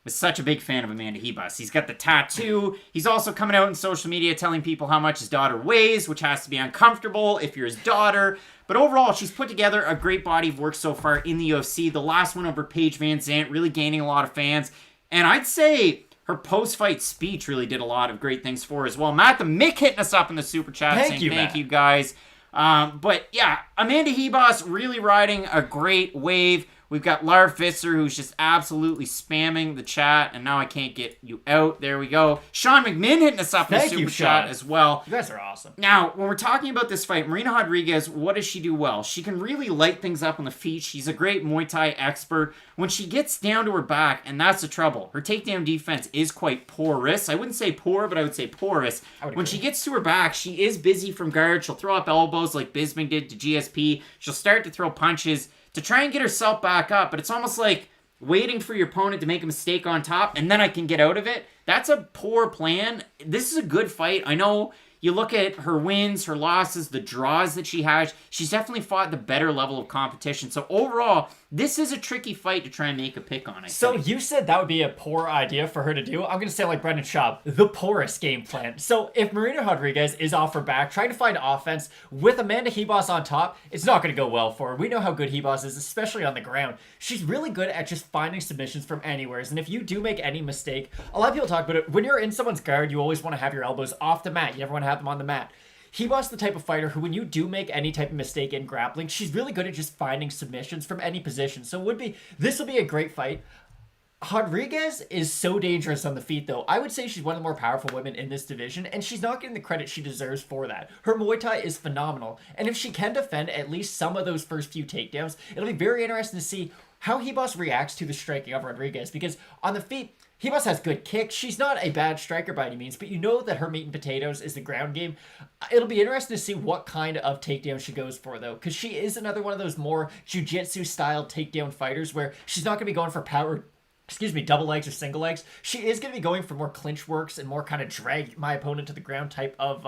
was such a big fan of Amanda Ribas. He's got the tattoo. He's also coming out in social media telling people how much his daughter weighs, which has to be uncomfortable if you're his daughter. But overall, she's put together a great body of work so far in the UFC. The last one over Paige Van Zandt, really gaining a lot of fans. And I'd say her post-fight speech really did a lot of great things for her as well. Matt the Mick hitting us up in the super chat saying thank you guys. But yeah, Amanda Ribas really riding a great wave. We've got Larv Visser, who's just absolutely spamming the chat, and now I can't get you out. There we go. Sean McMann hitting us up in the super chat as well. You guys are awesome. Now, when we're talking about this fight, Marina Rodriguez, what does she do well? She can really light things up on the feet. She's a great Muay Thai expert. When she gets down to her back, and that's the trouble, her takedown defense is quite porous. I wouldn't say poor, but I would say porous. When she gets to her back, she is busy from guard. She'll throw up elbows like Bisping did to GSP. She'll start to throw punches to try and get herself back up, but it's almost like waiting for your opponent to make a mistake on top, and then I can get out of it. That's a poor plan. This is a good fight. I know you look at her wins, her losses, the draws that she has. She's definitely fought the better level of competition. So overall, this is a tricky fight to try and make a pick on. I think. You said that would be a poor idea for her to do. I'm going to say like Brendan Schaub, the poorest game plan. So if Marina Rodriguez is off her back, trying to find offense with Amanda Ribas on top, it's not going to go well for her. We know how good Ribas is, especially on the ground. She's really good at just finding submissions from anywhere. And if you do make any mistake, a lot of people talk about it. When you're in someone's guard, you always want to have your elbows off the mat. You never want to have them on the mat. Ribas the type of fighter who, when you do make any type of mistake in grappling, she's really good at just finding submissions from any position. So this will be a great fight. Rodriguez is so dangerous on the feet, though. I would say she's one of the more powerful women in this division, and she's not getting the credit she deserves for that. Her Muay Thai is phenomenal, and if she can defend at least some of those first few takedowns, it'll be very interesting to see how Ribas reacts to the striking of Rodriguez, because on the feet, Ribas has good kicks. She's not a bad striker by any means, but you know that her meat and potatoes is the ground game. It'll be interesting to see what kind of takedown she goes for, though, because she is another one of those more jiu-jitsu style takedown fighters where she's not going to be going for double legs or single legs. She is going to be going for more clinch works and more kind of drag my opponent to the ground type of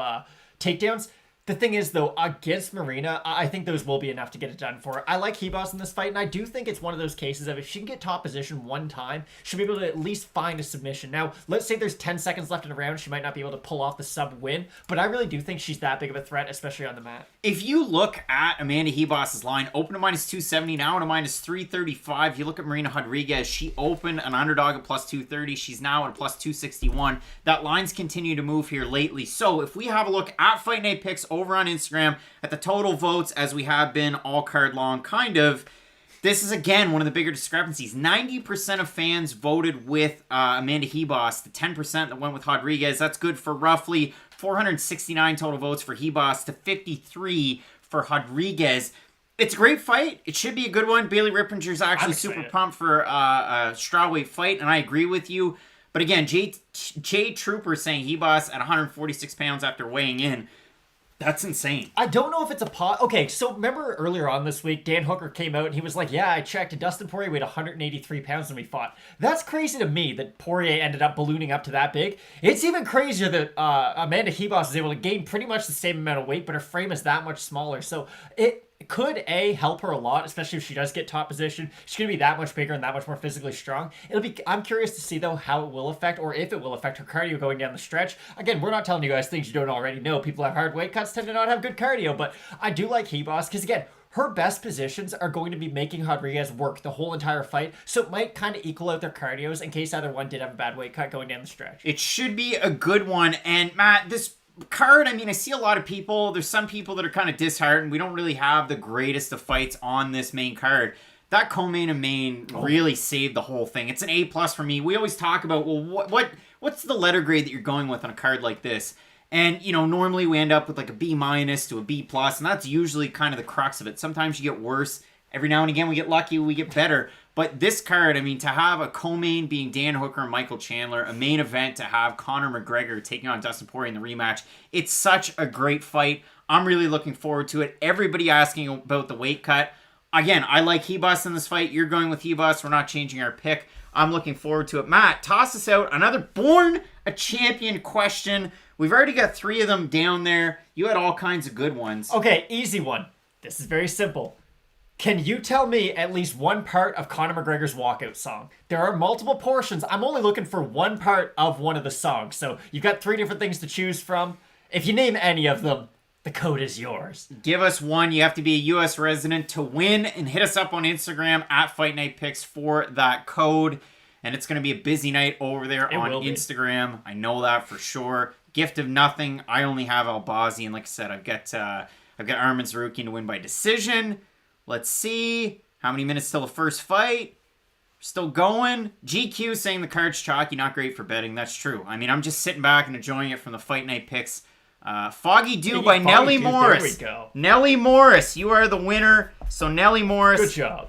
takedowns. The thing is, though, against Marina, I think those will be enough to get it done for her. I like Ribas in this fight, and I do think it's one of those cases of if she can get top position one time, she'll be able to at least find a submission. Now, let's say there's 10 seconds left in the round, she might not be able to pull off the sub-win, but I really do think she's that big of a threat, especially on the mat. If you look at Amanda Ribas' line, open to -270, now at a -335. You look at Marina Rodriguez, she opened an underdog at +230. She's now at +261. That line's continued to move here lately. So if we have a look at Fight Night Picks over on Instagram at the total votes, as we have been all card long, kind of, This is, again, one of the bigger discrepancies. 90% of fans voted with Amanda Ribas. The 10% that went with Rodriguez. That's good for roughly 469 total votes for Ribas to 53 for Rodriguez. It's a great fight. It should be a good one. Bailey Rippinger's actually super pumped for a strawweight fight, and I agree with you. But again, Jay Trooper saying Ribas at 146 pounds after weighing in. That's insane. I don't know if it's a pot. Okay, so remember earlier on this week, Dan Hooker came out and he was like, yeah, I checked, and Dustin Poirier weighed 183 pounds when we fought. That's crazy to me that Poirier ended up ballooning up to that big. It's even crazier that Amanda Ribas is able to gain pretty much the same amount of weight, but her frame is that much smaller. So it could help her a lot, especially if she does get top position. She's gonna be that much bigger and that much more physically strong. I'm curious to see though how it will affect, or if it will affect, her cardio going down the stretch. Again, we're not telling you guys things you don't already know. People have hard weight cuts tend to not have good cardio, but I do like Ribas because again, her best positions are going to be making Rodriguez work the whole entire fight, so it might kind of equal out their cardios in case either one did have a bad weight cut going down the stretch. It should be a good one, and Matt, this card, I mean, I see a lot of people, there's some people that are kind of disheartened. We don't really have the greatest of fights on this main card. That co-main and main really saved the whole thing. It's an A+ for me. We always talk about, well, what's the letter grade that you're going with on a card like this? And, you know, normally we end up with like a B- to a B+, and that's usually kind of the crux of it. Sometimes you get worse. Every now and again we get lucky, we get better. But this card, I mean, to have a co-main being Dan Hooker and Michael Chandler, a main event to have Conor McGregor taking on Dustin Poirier in the rematch, it's such a great fight. I'm really looking forward to it. Everybody asking about the weight cut. Again, I like Ribas in this fight. You're going with Ribas. We're not changing our pick. I'm looking forward to it. Matt, toss us out another Born a Champion question. We've already got 3 of them down there. You had all kinds of good ones. Okay, easy one. This is very simple. Can you tell me at least one part of Conor McGregor's walkout song? There are multiple portions. I'm only looking for one part of one of the songs. So you've got 3 different things to choose from. If you name any of them, the code is yours. Give us one. You have to be a U.S. resident to win, and hit us up on Instagram at Fight Night Picks for that code. And it's going to be a busy night over there on Instagram. I know that for sure. Gift of nothing. I only have Albazi, and like I said, I've got Arman Tsarukyan to win by decision. Let's see. How many minutes till the first fight? Still going. GQ saying the card's chalky, not great for betting. That's true. I mean, I'm just sitting back and enjoying it from the Fight Night Picks. Foggy Dew by Nellie Morris. There we go. Nellie Morris, you are the winner. So Nellie Morris. Good job.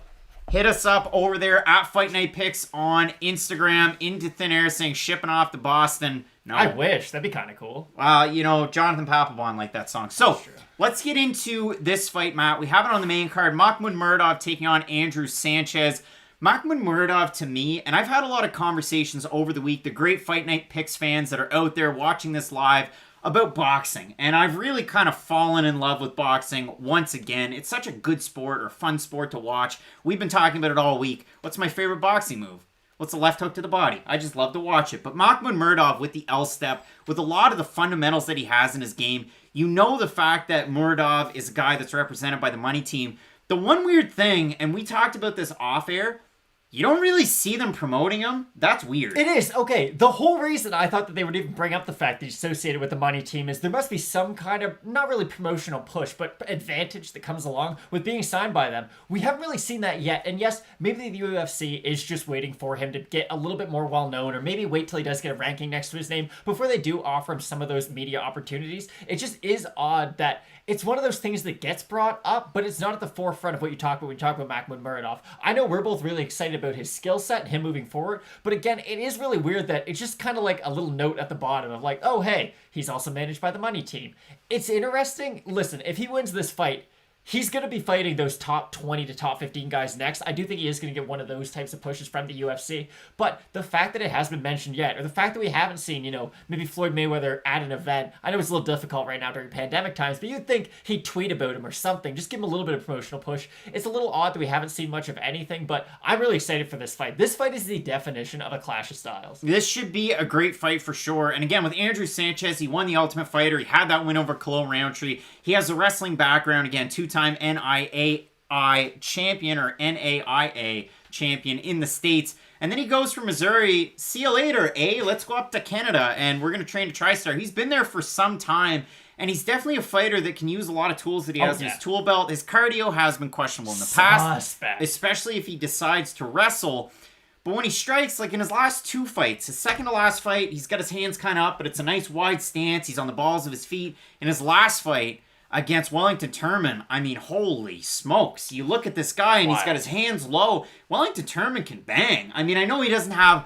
Hit us up over there at Fight Night Picks on Instagram. Into thin air saying shipping off to Boston. No. I wish. That'd be kind of cool. You know, Jonathan Papelbon liked that song. So, let's get into this fight, Matt. We have it on the main card. Mahmoud Muradov taking on Andrew Sanchez. Mahmoud Muradov, to me, and I've had a lot of conversations over the week, the great Fight Night Picks fans that are out there watching this live, about boxing. And I've really kind of fallen in love with boxing once again. It's such a good sport, or fun sport to watch. We've been talking about it all week. What's my favorite boxing move? What's the left hook to the body? I just love to watch it. But Mahmoud Muradov with the L-step, with a lot of the fundamentals that he has in his game, you know the fact that Muradov is a guy that's represented by the money team. The one weird thing, and we talked about this off air, you don't really see them promoting him. That's weird. It is. Okay, the whole reason I thought that they would even bring up the fact that he's associated with the money team is there must be some kind of, not really promotional push, but advantage that comes along with being signed by them. We haven't really seen that yet. And yes, maybe the UFC is just waiting for him to get a little bit more well-known, or maybe wait till he does get a ranking next to his name before they do offer him some of those media opportunities. It just is odd that it's one of those things that gets brought up, but it's not at the forefront of what you talk about when you talk about Mahmoud Muradov. I know we're both really excited about his skill set and him moving forward, but again, it is really weird that it's just kind of like a little note at the bottom of like, oh hey, he's also managed by the money team. It's interesting. Listen, if he wins this fight, he's going to be fighting those top 20 to top 15 guys next. I do think he is going to get one of those types of pushes from the UFC. But the fact that it hasn't been mentioned yet, or the fact that we haven't seen, maybe Floyd Mayweather at an event, I know it's a little difficult right now during pandemic times, but you'd think he'd tweet about him or something. Just give him a little bit of promotional push. It's a little odd that we haven't seen much of anything, but I'm really excited for this fight. This fight is the definition of a clash of styles. This should be a great fight for sure. And again, with Andrew Sanchez, he won the Ultimate Fighter. He had that win over Khalil Roundtree. He has a wrestling background, again, two-time NAIA champion, or NAIA champion in the States. And then he goes from Missouri, see you later, let's go up to Canada, and we're going to train to TriStar. He's been there for some time, And he's definitely a fighter that can use a lot of tools that he has in his yeah. tool belt. His cardio has been questionable in the past, Suspect. especially if he decides to wrestle. But when he strikes, like in his last 2 fights, his second to last fight, he's got his hands kind of up, but it's a nice wide stance. He's on the balls of his feet. In his last fight against Wellington Turman, I mean, holy smokes. You look at this guy and he's got his hands low. Wellington Turman can bang. I mean, I know he doesn't have,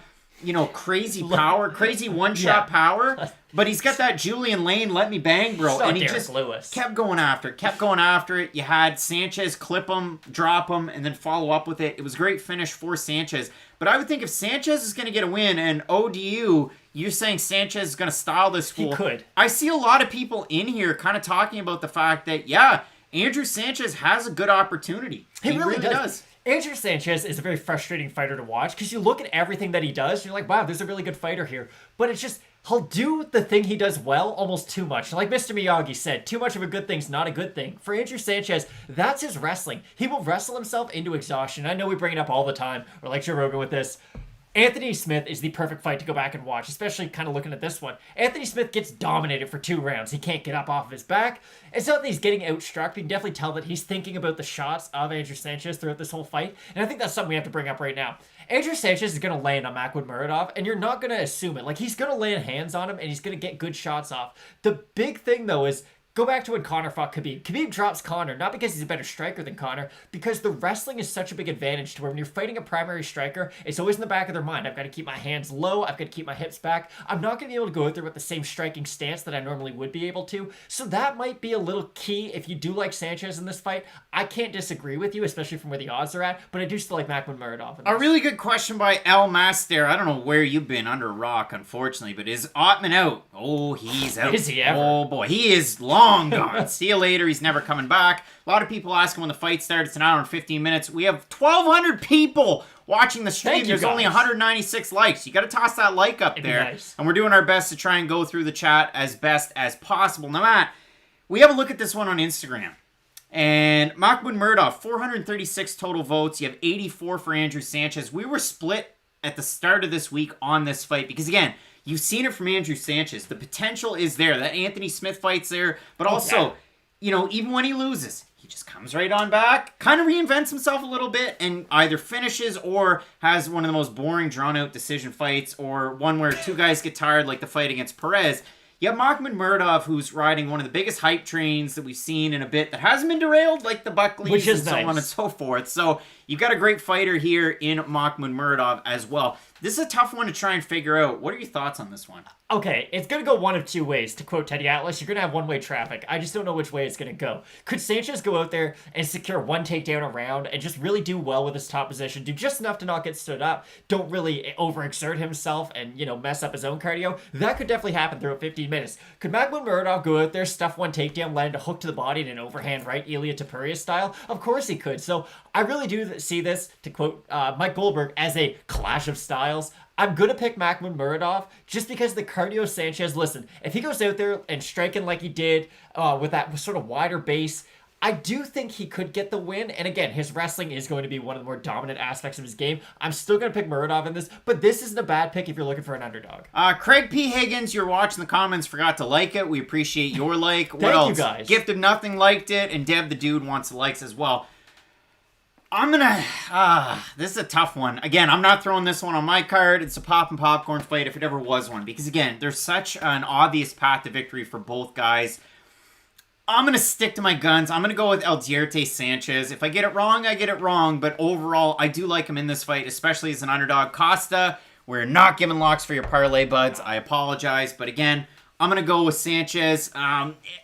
crazy power, crazy one-shot power, but he's got that Julian Lane, let me bang, bro. And he just kept going after it, You had Sanchez clip him, drop him, and then follow up with it. It was a great finish for Sanchez. But I would think if Sanchez is going to get a win, and ODU, you're saying Sanchez is going to style this fool. He could. I see a lot of people in here kind of talking about the fact that, Andrew Sanchez has a good opportunity. He really does. Andrew Sanchez is a very frustrating fighter to watch because you look at everything that he does, you're like, wow, there's a really good fighter here. But it's just, he'll do the thing he does well almost too much. Like Mr. Miyagi said, too much of a good thing's not a good thing. For Andrew Sanchez, that's his wrestling. He will wrestle himself into exhaustion. I know we bring it up all the time, or like Joe Rogan with this. Anthony Smith is the perfect fight to go back and watch, especially kind of looking at this one. Anthony Smith gets dominated for 2 rounds. He can't get up off of his back. It's not that he's getting outstruck, but you can definitely tell that he's thinking about the shots of Andrew Sanchez throughout this whole fight. And I think that's something we have to bring up right now. Andrew Sanchez is going to land on Muradov, and you're not going to assume it. Like, he's going to land hands on him, and he's going to get good shots off. The big thing, though, is go back to when Conor fought Khabib. Khabib drops Conor, not because he's a better striker than Conor, because the wrestling is such a big advantage to where when you're fighting a primary striker, it's always in the back of their mind. I've got to keep my hands low. I've got to keep my hips back. I'm not going to be able to go out there with the same striking stance that I normally would be able to. So that might be a little key if you do like Sanchez in this fight. I can't disagree with you, especially from where the odds are at, but I do still like Muradov. A really good question by El Master. I don't know where you've been under a rock, unfortunately, but is Ottman out? Oh, he's out. Is he ever? Oh, boy. He is long gone. See you later. He's never coming back. A lot of people asking when the fight starts. It's an hour and 15 minutes. We have 1,200 people watching the stream. There's only 196 likes. You got to toss that like up there. Nice. And we're doing our best to try and go through the chat as best as possible. Now, Matt, we have a look at this one on Instagram. And Muradov, 436 total votes. You have 84 for Andrew Sanchez. We were split at the start of this week on this fight because, again, you've seen it from Andrew Sanchez. The potential is there. That Anthony Smith fight's there. But also, even when he loses, he just comes right on back, kind of reinvents himself a little bit, and either finishes or has one of the most boring, drawn-out decision fights, or one where 2 guys get tired like the fight against Perez. You have Muradov, who's riding one of the biggest hype trains that we've seen in a bit that hasn't been derailed, like the Buckleys and so on and so forth. So you've got a great fighter here in Muradov as well. This is a tough one to try and figure out. What are your thoughts on this one? Okay, it's going to go one of 2 ways. To quote Teddy Atlas, you're going to have one-way traffic. I just don't know which way it's going to go. Could Sanchez go out there and secure 1 takedown a round and just really do well with his top position, do just enough to not get stood up, don't really overexert himself and, mess up his own cardio? That could definitely happen throughout 15 minutes. Could Muradov go out there, stuff 1 takedown, land a hook to the body in an overhand right, Ilia Topuria style? Of course he could. So I really do see this, to quote Mike Goldberg, as a clash of styles. I'm going to pick Muradov just because the cardio Sanchez, listen, if he goes out there and striking like he did with that sort of wider base, I do think he could get the win. And again, his wrestling is going to be one of the more dominant aspects of his game. I'm still going to pick Muradov in this, but this isn't a bad pick if you're looking for an underdog. Craig P. Higgins, you're watching the comments, forgot to like it. We appreciate your like. What Thank else? You guys. Gift of Nothing liked it, and Deb the Dude wants the likes as well. This is a tough one. Again, I'm not throwing this one on my card. It's a pop and popcorn fight if it ever was one. Because again, there's such an obvious path to victory for both guys. I'm going to stick to my guns. I'm going to go with Eldierte Sanchez. If I get it wrong, I get it wrong. But overall, I do like him in this fight, especially as an underdog. Costa, we're not giving locks for your parlay buds. I apologize. But again, I'm going to go with Sanchez.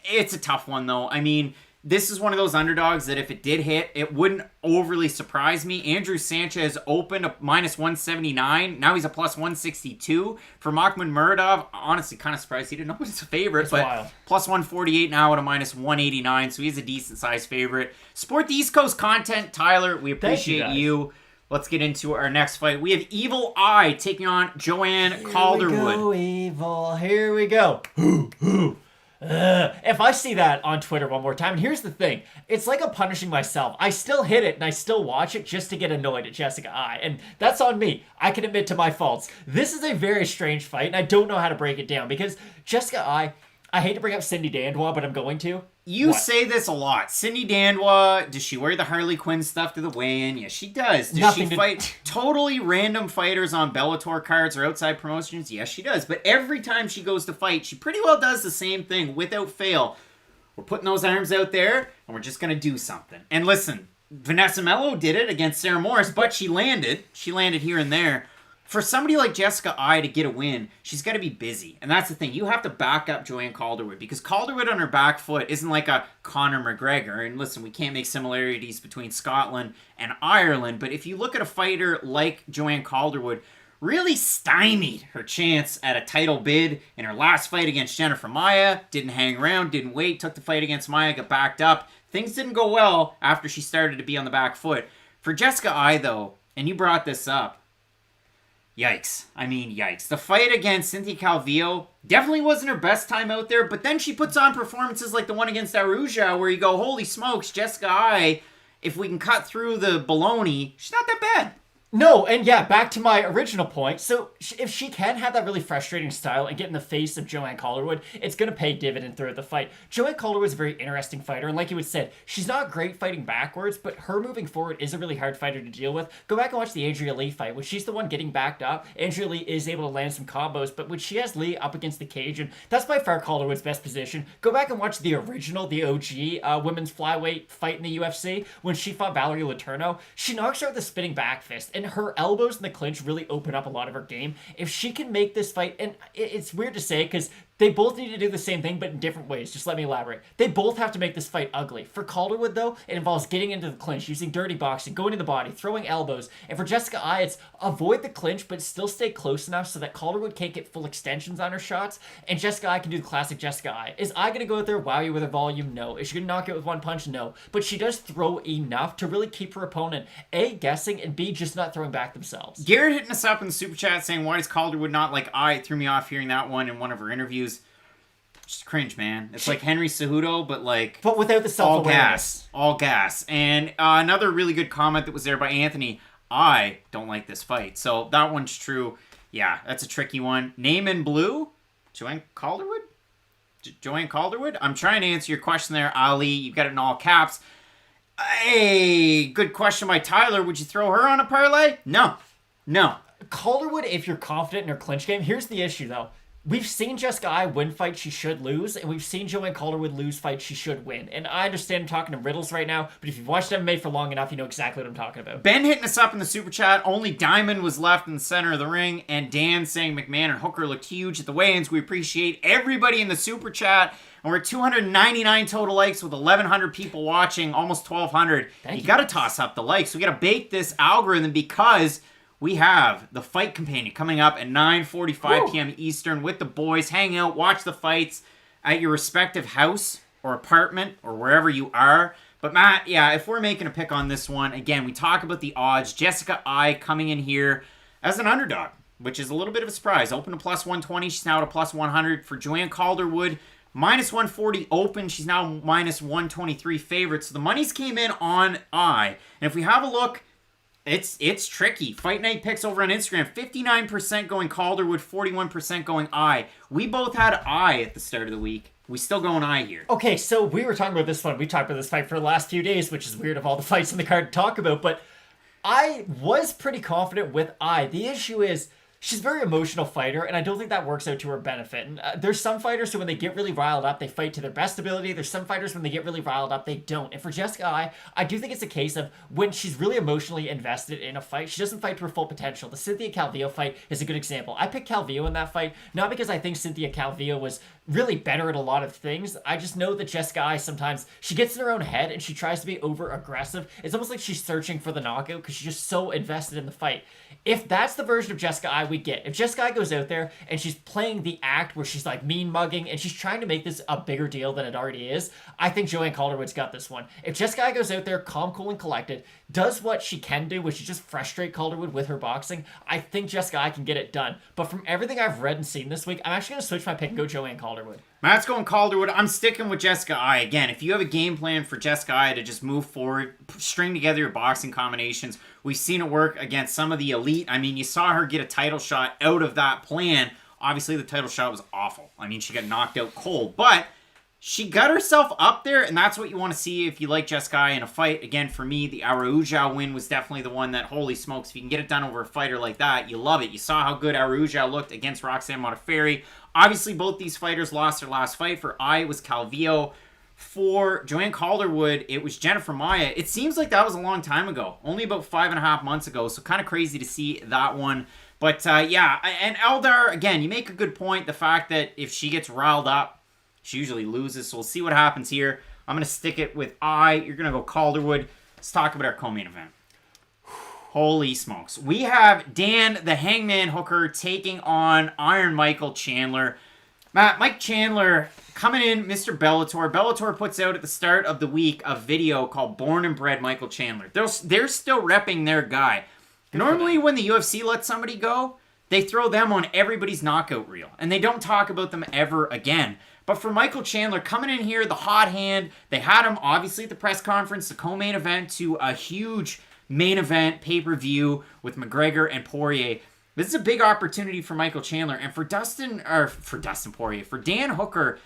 It's a tough one, though. I mean, this is one of those underdogs that if it did hit, it wouldn't overly surprise me. Andrew Sanchez opened a minus 179. Now he's a plus 162. For Muradov, honestly, kind of surprised he didn't know he was a favorite. But wild. Plus 148 now at a minus 189. So he's a decent-sized favorite. Support the East Coast content, Tyler. We appreciate you. Let's get into our next fight. We have Evil Eye taking on Joanne Calderwood. Here we go. If I see that on Twitter one more time, and here's the thing, it's like I'm punishing myself. I still hit it and I still watch it just to get annoyed at Jessica Eye, and that's on me. I can admit to my faults. This is a very strange fight, and I don't know how to break it down because Jessica Eye, I hate to bring up Cindy Dandois, but I'm going to. You What? say this a lot. Cindy Dandois, does she wear the Harley Quinn stuff to the weigh-in? Yes, she does. Does Nothing she to- fight totally random fighters on Bellator cards or outside promotions? Yes, she does. But every time she goes to fight, she pretty well does the same thing without fail. We're putting those arms out there, and we're just going to do something. And listen, Vanessa Mello did it against Sarah Morris, but she landed. She landed here and there. For somebody like Jessica Ai to get a win, she's got to be busy. And that's the thing. You have to back up Joanne Calderwood because Calderwood on her back foot isn't like a Conor McGregor. And listen, we can't make similarities between Scotland and Ireland. But if you look at a fighter like Joanne Calderwood, really stymied her chance at a title bid in her last fight against Jennifer Maia. Didn't hang around, didn't wait, took the fight against Maia, got backed up. Things didn't go well after she started to be on the back foot. For Jessica Ai, though, and you brought this up, yikes. I mean, yikes. The fight against Cynthia Calvillo definitely wasn't her best time out there, but then she puts on performances like the one against Araujo where you go, holy smokes, Jessica Ai, if we can cut through the baloney, she's not that bad. No, and yeah, back to my original point. So if she can have that really frustrating style and get in the face of Joanne Calderwood, it's going to pay dividend throughout the fight. Joanne Calderwood is a very interesting fighter, and like you had said, she's not great fighting backwards, but her moving forward is a really hard fighter to deal with. Go back and watch the Andrea Lee fight. When she's the one getting backed up, Andrea Lee is able to land some combos, but when she has Lee up against the cage, and that's by far Calderwood's best position. Go back and watch the original, the OG women's flyweight fight in the UFC. When she fought Valerie Letourneau, she knocks her with a spinning back fist, and her elbows in the clinch really open up a lot of her game. If she can make this fight, and it's weird to say because they both need to do the same thing, but in different ways. Just let me elaborate. They both have to make this fight ugly. For Calderwood, though, it involves getting into the clinch, using dirty boxing, going to the body, throwing elbows. And for Jessica Ai, it's avoid the clinch, but still stay close enough so that Calderwood can't get full extensions on her shots. And Jessica Ai can do the classic Jessica Ai. Is Ai going to go out there, wow you with her volume? No. Is she going to knock it with one punch? No. But she does throw enough to really keep her opponent, A, guessing, and B, just not throwing back themselves. Garrett hitting us up in the super chat saying, why is Calderwood not like Ai? It threw me off hearing that one in one of her interviews. Just cringe, man. It's like Henry Cejudo, but like... But without the self-awareness. All gas. And another really good comment that was there by Anthony, I don't like this fight. So that one's true. Yeah, that's a tricky one. Name in blue? Joanne Calderwood? Joanne Calderwood? I'm trying to answer your question there, Ali. You've got it in all caps. Hey, good question by Tyler. Would you throw her on a parlay? No. Calderwood, if you're confident in her clinch game, here's the issue, though. We've seen Jessica Ai win fights she should lose, and we've seen Joanne Calderwood lose fights she should win. And I understand I'm talking in riddles right now, but if you've watched MMA for long enough, you know exactly what I'm talking about. Ben hitting us up in the super chat. Only Diamond was left in the center of the ring, and Dan saying McMann and Hooker looked huge at the weigh-ins. We appreciate everybody in the super chat. And we're at 299 total likes with 1,100 people watching, almost 1,200. You got to toss up the likes. We got to bake this algorithm because we have the Fight Companion coming up at 9:45 p.m. Eastern with the boys. Hang out, watch the fights at your respective house or apartment or wherever you are. But Matt, yeah, if we're making a pick on this one, again, we talk about the odds. Jessica Ai coming in here as an underdog, which is a little bit of a surprise. Open to plus 120. She's now at a plus 100. For Joanne Calderwood, minus 140 open. She's now minus 123 favorite. So the monies came in on Ai. And if we have a look, it's tricky. Fight Night picks over on Instagram. 59% going Calderwood, 41% going Ai. We both had Ai at the start of the week. We still going Ai here. Okay, so we were talking about this one. We talked about this fight for the last few days, which is weird of all the fights in the card to talk about, but I was pretty confident with Ai. The issue is, she's a very emotional fighter, and I don't think that works out to her benefit. And there's some fighters who, when they get really riled up, they fight to their best ability. There's some fighters, when they get really riled up, they don't. And for Jessica Ai, I do think it's a case of when she's really emotionally invested in a fight, she doesn't fight to her full potential. The Cynthia Calvillo fight is a good example. I picked Calvillo in that fight, not because I think Cynthia Calvillo was really better at a lot of things. I just know that Jessica Ai sometimes, she gets in her own head and she tries to be over aggressive. It's almost like she's searching for the knockout because she's just so invested in the fight. If that's the version of Jessica Ai we get, if Jessica Ai goes out there and she's playing the act where she's like mean mugging and she's trying to make this a bigger deal than it already is, I think Joanne Calderwood's got this one. If Jessica Ai goes out there calm, cool, and collected, does what she can do, which is just frustrate Calderwood with her boxing, I think Jessica Ai can get it done. But from everything I've read and seen this week, I'm actually going to switch my pick and go Joanne Calderwood. Matt's going Calderwood. I'm sticking with Jessica Ai. Again, if you have a game plan for Jessica Ai to just move forward, string together your boxing combinations, we've seen it work against some of the elite. I mean, you saw her get a title shot out of that plan. Obviously, the title shot was awful. I mean, she got knocked out cold, but she got herself up there, and that's what you want to see if you like Jessica in a fight. Again, for me, the Araujo win was definitely the one that, holy smokes, if you can get it done over a fighter like that, you love it. You saw how good Araujo looked against Roxanne Modafferi. Obviously, both these fighters lost their last fight. For I, it was Calvillo. For Joanne Calderwood, it was Jennifer Maia. It seems like that was a long time ago, only about 5.5 months ago, so kind of crazy to see that one. But yeah, and Eldar, again, you make a good point. The fact that if she gets riled up, she usually loses, so we'll see what happens here. I'm going to stick it with I. You're going to go Calderwood. Let's talk about our co-main event. Holy smokes. We have Dan the Hangman Hooker taking on Iron Michael Chandler. Mike Chandler coming in, Mr. Bellator. Bellator puts out at the start of the week a video called Born and Bred Michael Chandler. They're still repping their guy. Normally when the UFC lets somebody go, they throw them on everybody's knockout reel, and they don't talk about them ever again. But for Michael Chandler, coming in here, the hot hand, they had him, obviously, at the press conference, the co-main event, to a huge main event pay-per-view with McGregor and Poirier. This is a big opportunity for Michael Chandler. And for Poirier, for Dan Hooker,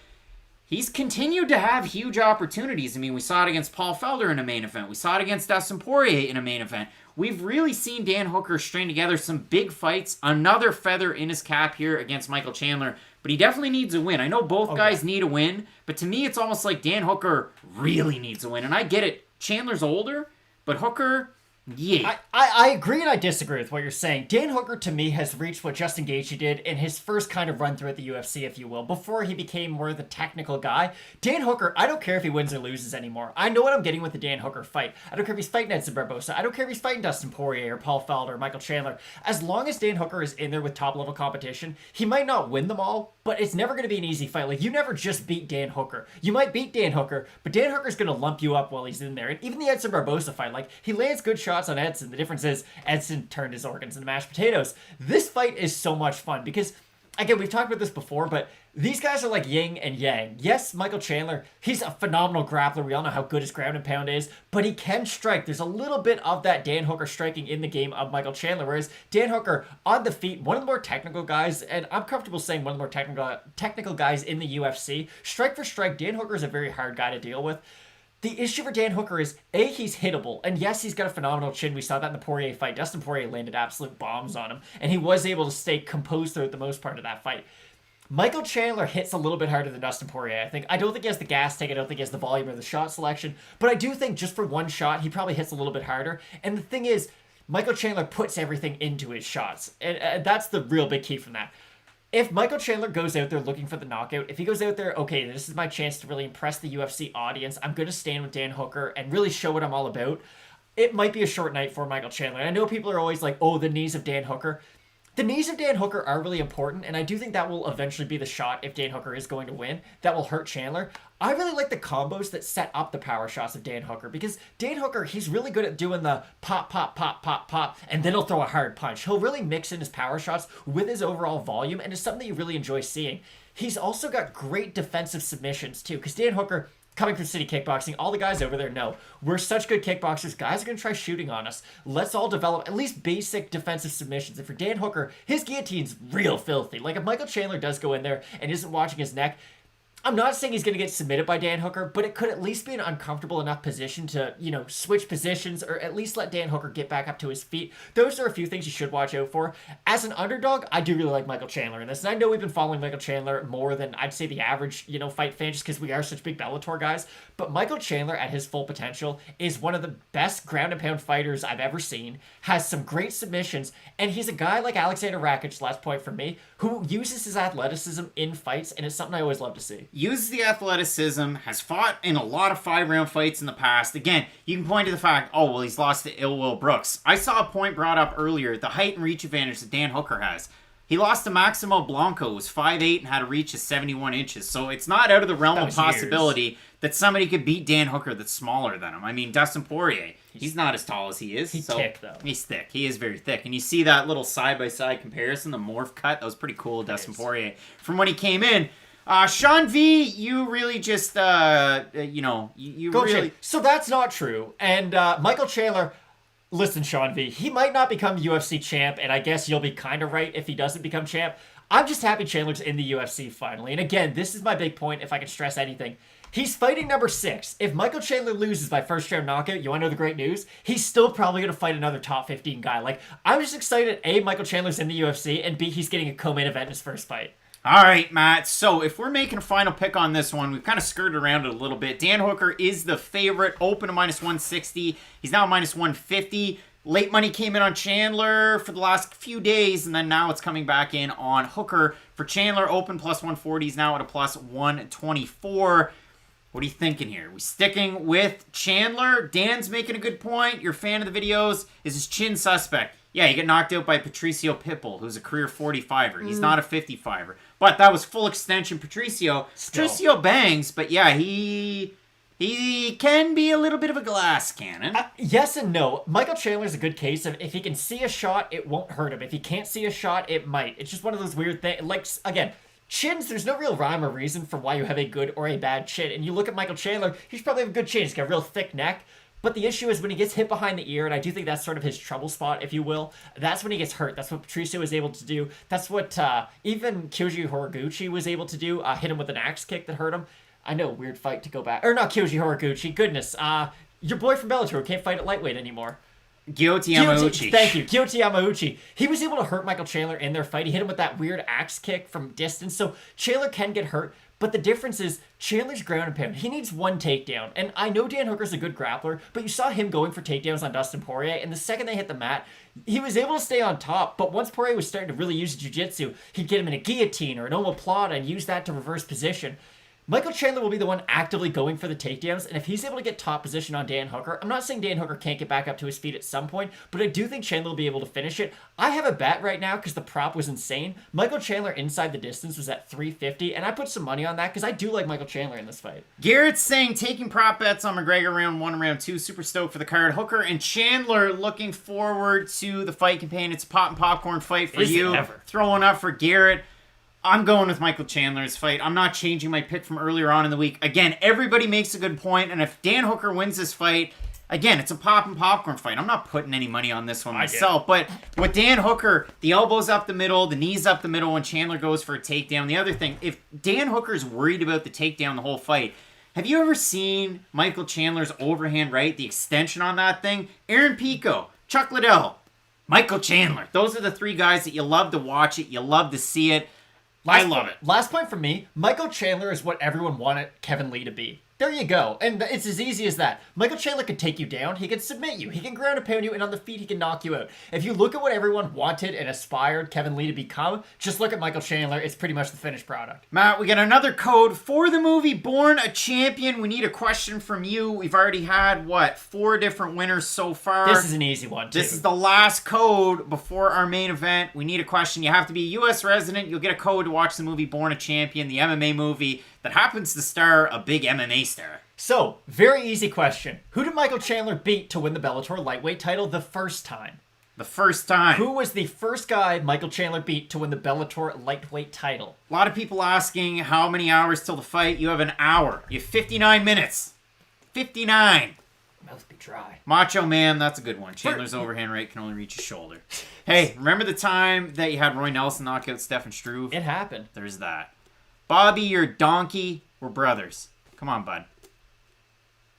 he's continued to have huge opportunities. I mean, we saw it against Paul Felder in a main event. We saw it against Dustin Poirier in a main event. We've really seen Dan Hooker string together some big fights. Another feather in his cap here against Michael Chandler. But he definitely needs a win. I know both guys need a win, but to me it's almost like Dan Hooker really needs a win. And I get it. Chandler's older, but Hooker, yeah. I agree and I disagree with what you're saying. Dan Hooker, to me, has reached what Justin Gaethje did in his first kind of run through at the UFC, if you will, before he became more the technical guy. Dan Hooker, I don't care if he wins or loses anymore. I know what I'm getting with the Dan Hooker fight. I don't care if he's fighting Edson Barbosa. I don't care if he's fighting Dustin Poirier or Paul Felder or Michael Chandler. As long as Dan Hooker is in there with top-level competition, he might not win them all, but it's never going to be an easy fight. Like, you never just beat Dan Hooker. You might beat Dan Hooker, but Dan Hooker's going to lump you up while he's in there. And even the Edson Barbosa fight, like, he lands good shots on Edson. The difference is Edson turned his organs into mashed potatoes. This fight is so much fun because, again, we've talked about this before, but these guys are like yin and yang. Yes, Michael Chandler, he's a phenomenal grappler. We all know how good his ground and pound is, but he can strike. There's a little bit of that Dan Hooker striking in the game of Michael Chandler, whereas Dan Hooker, on the feet, one of the more technical guys, and I'm comfortable saying one of the more technical guys in the UFC. Strike for strike, Dan Hooker is a very hard guy to deal with. The issue for Dan Hooker is, A, he's hittable, and yes, he's got a phenomenal chin. We saw that in the Poirier fight. Dustin Poirier landed absolute bombs on him, and he was able to stay composed throughout the most part of that fight. Michael Chandler hits a little bit harder than Dustin Poirier, I think. I don't think he has the gas tank. I don't think he has the volume or the shot selection, but I do think just for one shot, he probably hits a little bit harder. And the thing is, Michael Chandler puts everything into his shots, and that's the real big key from that. If Michael Chandler goes out there looking for the knockout, if he goes out there, okay, this is my chance to really impress the UFC audience, I'm going to stand with Dan Hooker and really show what I'm all about, it might be a short night for Michael Chandler. And I know people are always like, oh, the knees of Dan Hooker. The knees of Dan Hooker are really important, and I do think that will eventually be the shot if Dan Hooker is going to win. That will hurt Chandler. I really like the combos that set up the power shots of Dan Hooker, because Dan Hooker, he's really good at doing the pop, pop, pop, pop, pop, and then he'll throw a hard punch. He'll really mix in his power shots with his overall volume, and it's something that you really enjoy seeing. He's also got great defensive submissions, too, because Dan Hooker, coming from City Kickboxing, all the guys over there know we're such good kickboxers. Guys are going to try shooting on us. Let's all develop at least basic defensive submissions. And for Dan Hooker, his guillotine's real filthy. Like, if Michael Chandler does go in there and isn't watching his neck, I'm not saying he's going to get submitted by Dan Hooker, but it could at least be an uncomfortable enough position to, switch positions or at least let Dan Hooker get back up to his feet. Those are a few things you should watch out for. As an underdog, I do really like Michael Chandler in this. And I know we've been following Michael Chandler more than I'd say the average, fight fan, just because we are such big Bellator guys. But Michael Chandler, at his full potential, is one of the best ground and pound fighters I've ever seen, has some great submissions, and he's a guy like Alexander Rakic, last point for me, who uses his athleticism in fights, and it's something I always love to see. Uses the athleticism, has fought in a lot of 5-round fights in the past. Again, you can point to the fact, he's lost to Ill Will Brooks. I saw a point brought up earlier, the height and reach advantage that Dan Hooker has. He lost to Maximo Blanco, who was 5'8" and had a reach of 71 inches. So it's not out of the realm of possibility that somebody could beat Dan Hooker that's smaller than him. I mean, Dustin Poirier, he's not as tall as he is. He's thick, though. He's thick. He is very thick. And you see that little side-by-side comparison, the morph cut. That was pretty cool, Dustin Poirier. From when he came in, Sean V, you really just, you Go really... So that's not true. And Michael Chandler... Listen, Sean V, he might not become UFC champ, and I guess you'll be kind of right if he doesn't become champ. I'm just happy Chandler's in the UFC finally. And again, this is my big point, if I can stress anything. He's fighting number 6. If Michael Chandler loses by first round knockout, you want to know the great news? He's still probably going to fight another top 15 guy. Like, I'm just excited, A, Michael Chandler's in the UFC, and B, he's getting a co-main event in his first fight. All right, Matt. So if we're making a final pick on this one, we've kind of skirted around it a little bit. Dan Hooker is the favorite, open to -160. He's now -150. Late money came in on Chandler for the last few days, and then now it's coming back in on Hooker. For Chandler, open +140. He's now at a +124. What are you thinking here? We sticking with Chandler? Dan's making a good point. You're a fan of the videos. Is his chin suspect? Yeah, he got knocked out by Patricio Pitbull, who's a career 45er. He's not a 55er. But that was full extension Patricio. Patricio bangs, but yeah, he can be a little bit of a glass cannon. Yes and no. Michael Chandler's a good case of if he can see a shot, it won't hurt him. If he can't see a shot, it might. It's just one of those weird things. Like, again, chins, there's no real rhyme or reason for why you have a good or a bad chin. And you look at Michael Chandler, he's probably have a good chin. He's got a real thick neck. But the issue is when he gets hit behind the ear, and I do think that's sort of his trouble spot, if you will, that's when he gets hurt. That's what Patricio was able to do. That's what even Kyoji Horiguchi was able to do, hit him with an axe kick that hurt him. I know, weird fight to go back. Or not Kyoji Horiguchi, goodness. Your boy from Bellator can't fight at lightweight anymore. Gyoti Yamauchi. Thank you, Gyoti Yamauchi. He was able to hurt Michael Chandler in their fight. He hit him with that weird axe kick from distance. So Chandler can get hurt. But the difference is Chandler's ground and pound. He needs one takedown. And I know Dan Hooker's a good grappler, but you saw him going for takedowns on Dustin Poirier. And the second they hit the mat, he was able to stay on top. But once Poirier was starting to really use jiu-jitsu, he'd get him in a guillotine or an omoplata and use that to reverse position. Michael Chandler will be the one actively going for the takedowns, and if he's able to get top position on Dan Hooker, I'm not saying Dan Hooker can't get back up to his feet at some point, but I do think Chandler will be able to finish it. I have a bet right now because the prop was insane. Michael Chandler inside the distance was at 350, and I put some money on that because I do like Michael Chandler in this fight. Garrett's saying taking prop bets on McGregor round 1 and round 2. Super stoked for the card. Hooker and Chandler looking forward to the fight campaign. It's a pot and popcorn fight for you. Throwing up for Garrett. I'm going with Michael Chandler's fight. I'm not changing my pick from earlier on in the week. Again, everybody makes a good point, and if Dan Hooker wins this fight, again, it's a pop and popcorn fight. I'm not putting any money on this one myself, but with Dan Hooker, the elbows up the middle, the knees up the middle when Chandler goes for a takedown. The other thing, if Dan Hooker's worried about the takedown the whole fight, have you ever seen Michael Chandler's overhand right, the extension on that thing? Aaron Pico, Chuck Liddell, Michael Chandler. Those are the 3 guys that you love to watch it, you love to see it. I love it. Last point for me, Michael Chandler is what everyone wanted Kevin Lee to be. There you go. And it's as easy as that. Michael Chandler can take you down. He can submit you. He can ground and pound you. And on the feet, he can knock you out. If you look at what everyone wanted and aspired Kevin Lee to become, just look at Michael Chandler. It's pretty much the finished product. Matt, we got another code for the movie Born a Champion. We need a question from you. We've already had, 4 different winners so far. This is an easy one, too. This is the last code before our main event. We need a question. You have to be a U.S. resident. You'll get a code to watch the movie Born a Champion, the MMA movie that happens to star a big MMA star. So, very easy question. Who did Michael Chandler beat to win the Bellator lightweight title the first time? The first time. Who was the first guy Michael Chandler beat to win the Bellator lightweight title? A lot of people asking how many hours till the fight. You have an hour. You have 59 minutes. 59. Mouth be dry. Macho Man, that's a good one. Chandler's overhand right can only reach his shoulder. Hey, remember the time that you had Roy Nelson knock out Stefan Struve? It happened. There's that. Bobby, your donkey, we're brothers. Come on, bud.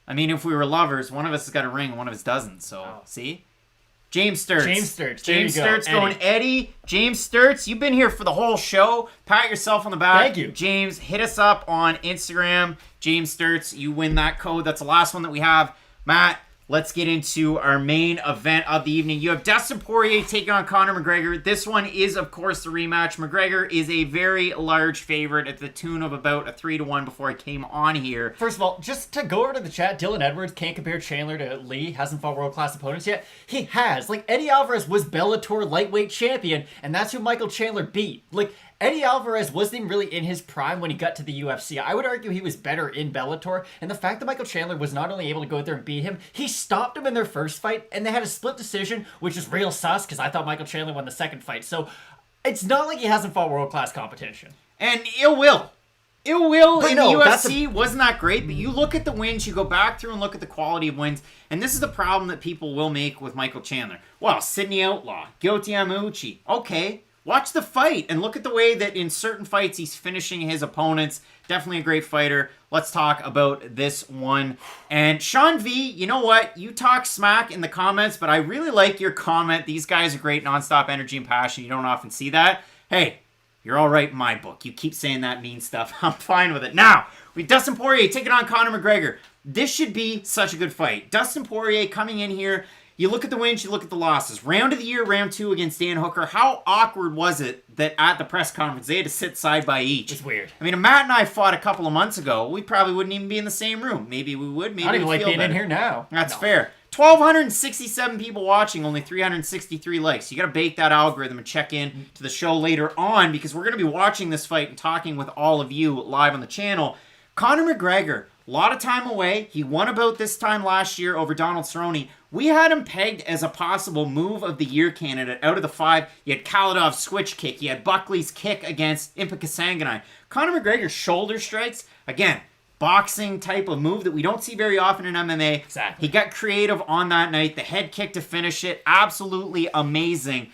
I mean, if we were lovers, one of us has got a ring, one of us doesn't. So, See? James Sturts. James Sturts going Eddie. James Sturts, you've been here for the whole show. Pat yourself on the back. Thank you. James, hit us up on Instagram. James Sturts, you win that code. That's the last one that we have. Matt, let's get into our main event of the evening. You have Dustin Poirier taking on Conor McGregor. This one is, of course, the rematch. McGregor is a very large favorite at the tune of about a 3-1 before I came on here. First of all, just to go over to the chat, Dylan Edwards can't compare Chandler to Lee. Hasn't fought world-class opponents yet. He has. Eddie Alvarez was Bellator lightweight champion, and that's who Michael Chandler beat. Eddie Alvarez wasn't even really in his prime when he got to the UFC. I would argue he was better in Bellator, and the fact that Michael Chandler was not only able to go out there and beat him, he stopped him in their first fight, and they had a split decision, which is real sus, because I thought Michael Chandler won the second fight. So, it's not like he hasn't fought world-class competition. And ill will in the UFC wasn't that great, but you look at the wins, you go back through and look at the quality of wins, and this is the problem that people will make with Michael Chandler. Well, Sidney Outlaw, Gyoti Yamauchi, okay. watch the fight and look at the way that in certain fights he's finishing his opponents. Definitely a great fighter. Let's talk about this one. And Sean V, you know what? You talk smack in the comments, but I really like your comment. These guys are great, nonstop energy and passion. You don't often see that. Hey, you're all right in my book. You keep saying that mean stuff. I'm fine with it. Now, we Dustin Poirier taking on Conor McGregor. This should be such a good fight. Dustin Poirier coming in here. You look at the wins, you look at the losses. Round of the year, round 2 against Dan Hooker. How awkward was it that at the press conference they had to sit side by each? It's weird. I mean, Matt and I fought a couple of months ago. We probably wouldn't even be in the same room. Maybe we would. Maybe I don't even like being better. in here now. That's fair. 1,267 people watching, only 363 likes. You got to bake that algorithm and check in to the show later on because we're going to be watching this fight and talking with all of you live on the channel. Conor McGregor, a lot of time away. He won about this time last year over Donald Cerrone. We had him pegged as a possible move of the year candidate. Out of the 5, you had Calderwood's switch kick. You had Buckley's kick against Impa Kasanganay. Conor McGregor's shoulder strikes, again, boxing type of move that we don't see very often in MMA. Exactly. He got creative on that night. The head kick to finish it, absolutely amazing.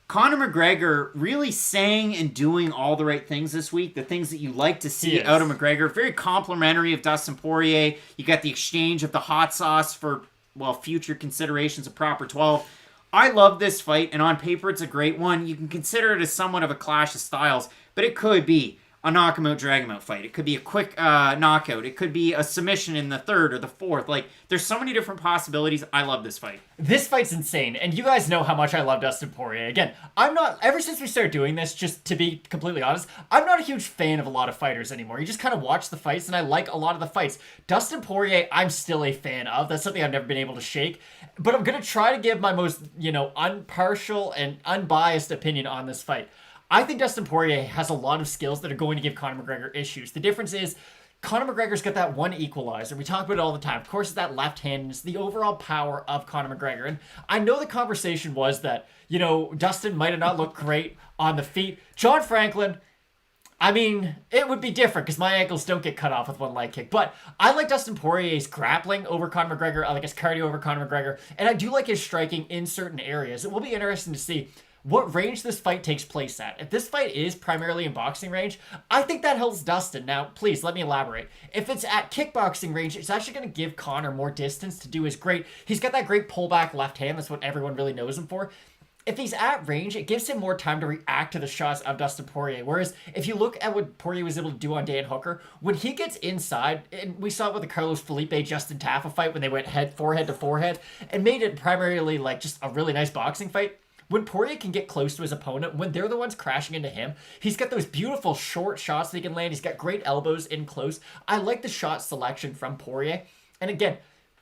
Conor McGregor really saying and doing all the right things this week, the things that you like to see out of McGregor. Very complimentary of Dustin Poirier. You got the exchange of the hot sauce for, well, future considerations of Proper 12. I love this fight, and on paper it's a great one. You can consider it as somewhat of a clash of styles, but it could be a knock him out, drag him out fight. It could be a quick knockout. It could be a submission in the 3rd or the 4th. Like, there's so many different possibilities. I love this fight. This fight's insane, and you guys know how much I love Dustin Poirier. Again, I'm not, ever since we started doing this, just to be completely honest, I'm not a huge fan of a lot of fighters anymore. You just kind of watch the fights, and I like a lot of the fights. Dustin Poirier, I'm still a fan of. That's something I've never been able to shake, but I'm going to try to give my most, impartial and unbiased opinion on this fight. I think Dustin Poirier has a lot of skills that are going to give Conor McGregor issues. The difference is Conor McGregor's got that one equalizer. We talk about it all the time. Of course, it's that left hand. It's the overall power of Conor McGregor. And I know the conversation was that, Dustin might have not looked great on the feet. John Franklin, I mean, it would be different because my ankles don't get cut off with one leg kick. But I like Dustin Poirier's grappling over Conor McGregor. I like his cardio over Conor McGregor. And I do like his striking in certain areas. It will be interesting to see what range this fight takes place at. If this fight is primarily in boxing range, I think that helps Dustin. Now, please, let me elaborate. If it's at kickboxing range, it's actually going to give Conor more distance to do his great. He's got that great pullback left hand. That's what everyone really knows him for. If he's at range, it gives him more time to react to the shots of Dustin Poirier. Whereas, if you look at what Poirier was able to do on Dan Hooker, when he gets inside, and we saw it with the Carlos Felipe-Justin Tafa fight when they went forehead to forehead, and made it primarily like just a really nice boxing fight. When Poirier can get close to his opponent, when they're the ones crashing into him, he's got those beautiful short shots that he can land. He's got great elbows in close. I like the shot selection from Poirier. And again,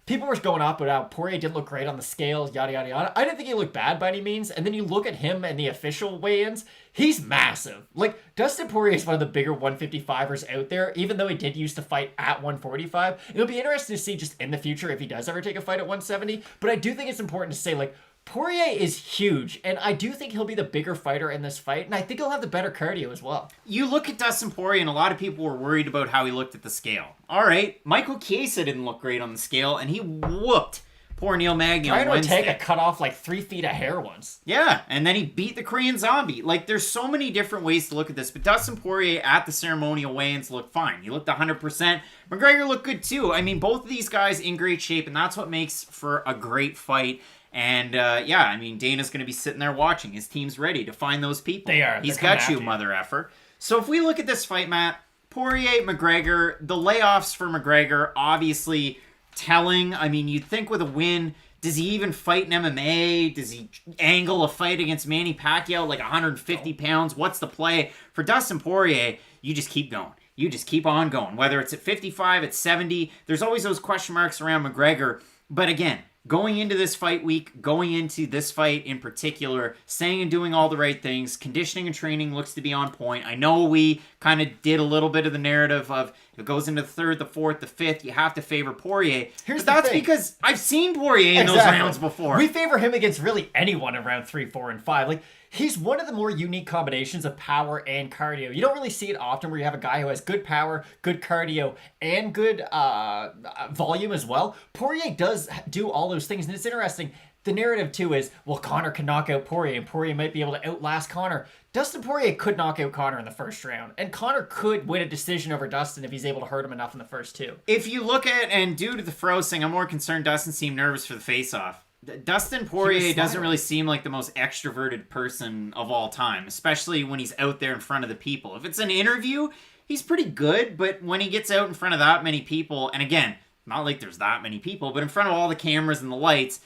people were going off about how Poirier didn't look great on the scale, yada, yada, yada. I didn't think he looked bad by any means. And then you look at him and the official weigh-ins, he's massive. Like, Dustin Poirier is one of the bigger 155ers out there, even though he did used to fight at 145. It'll be interesting to see just in the future if he does ever take a fight at 170. But I do think it's important to say, like, Poirier is huge, and I do think he'll be the bigger fighter in this fight, and I think he'll have the better cardio as well. You look at Dustin Poirier, and a lot of people were worried about how he looked at the scale. All right, Michael Chiesa didn't look great on the scale, and he whooped poor Neil Magny on Wednesday. Trying to take a cut off like 3 feet of hair once. Yeah, and then he beat the Korean Zombie. Like, there's so many different ways to look at this, but Dustin Poirier at the ceremonial weigh-ins looked fine. He looked 100%. McGregor looked good, too. I mean, both of these guys in great shape, and that's what makes for a great fight. And, yeah, I mean, Dana's going to be sitting there watching. His team's ready to find those people. They are. He's got you, mother effer. So if we look at this fight, Matt, Poirier, McGregor, the layoffs for McGregor, obviously telling. I mean, you'd think with a win, does he even fight in MMA? Does he angle a fight against Manny Pacquiao like 150 pounds? What's the play? For Dustin Poirier, you just keep going. You just keep on going. Whether it's at 55, at 70, there's always those question marks around McGregor. But again, going into this fight week, going into this fight in particular, saying and doing all the right things, conditioning and training looks to be on point. I know we kind of did a little bit of the narrative of if it goes into the 3rd, the 4th, the 5th, you have to favor Poirier. But that's because I've seen Poirier in those rounds before. We favor him against really anyone in round 3, 4, and 5. Like, he's one of the more unique combinations of power and cardio. You don't really see it often where you have a guy who has good power, good cardio, and good volume as well. Poirier does do all those things, and it's interesting. the narrative too is, well, Conor can knock out Poirier and Poirier might be able to outlast Conor. Dustin Poirier could knock out Conor in the first round, and Conor could win a decision over Dustin if he's able to hurt him enough in the first two. If you look at, and due to the frozen, I'm more concerned Dustin seemed nervous for the face-off. Dustin Poirier doesn't really seem like the most extroverted person of all time, especially when he's out there in front of the people. If it's an interview, he's pretty good, but when he gets out in front of that many people, and again, not like there's that many people, but in front of all the cameras and the lights,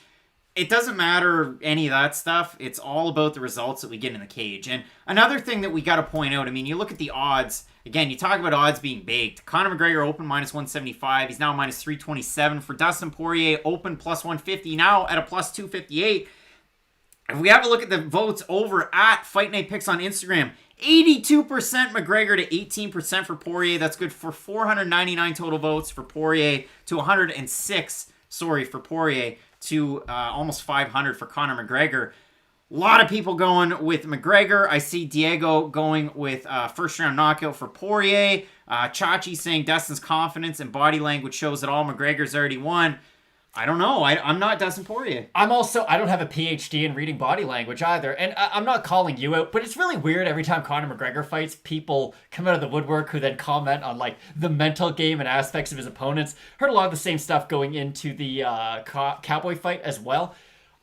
it doesn't matter any of that stuff. It's all about the results that we get in the cage. And another thing that we got to point out, I mean, you look at the odds. Again, you talk about odds being baked. Conor McGregor open minus 175. He's now minus 327. For Dustin Poirier, open plus 150. Now at a plus 258. If we have a look at the votes over at Fight Night Picks on Instagram, 82% McGregor to 18% for Poirier. That's good for 499 total votes for Poirier to 106, for Poirier to almost 500 for Conor McGregor. A lot of people going with McGregor. I see Diego going with first round knockout for Poirier. Chachi saying Dustin's confidence and body language shows it all. McGregor's already won. I don't know. I'm not Dustin Poirier. I don't have a PhD in reading body language either. And I'm not calling you out, but it's really weird every time Conor McGregor fights, people come out of the woodwork who then comment on like the mental game and aspects of his opponents. Heard a lot of the same stuff going into the Cowboy fight as well.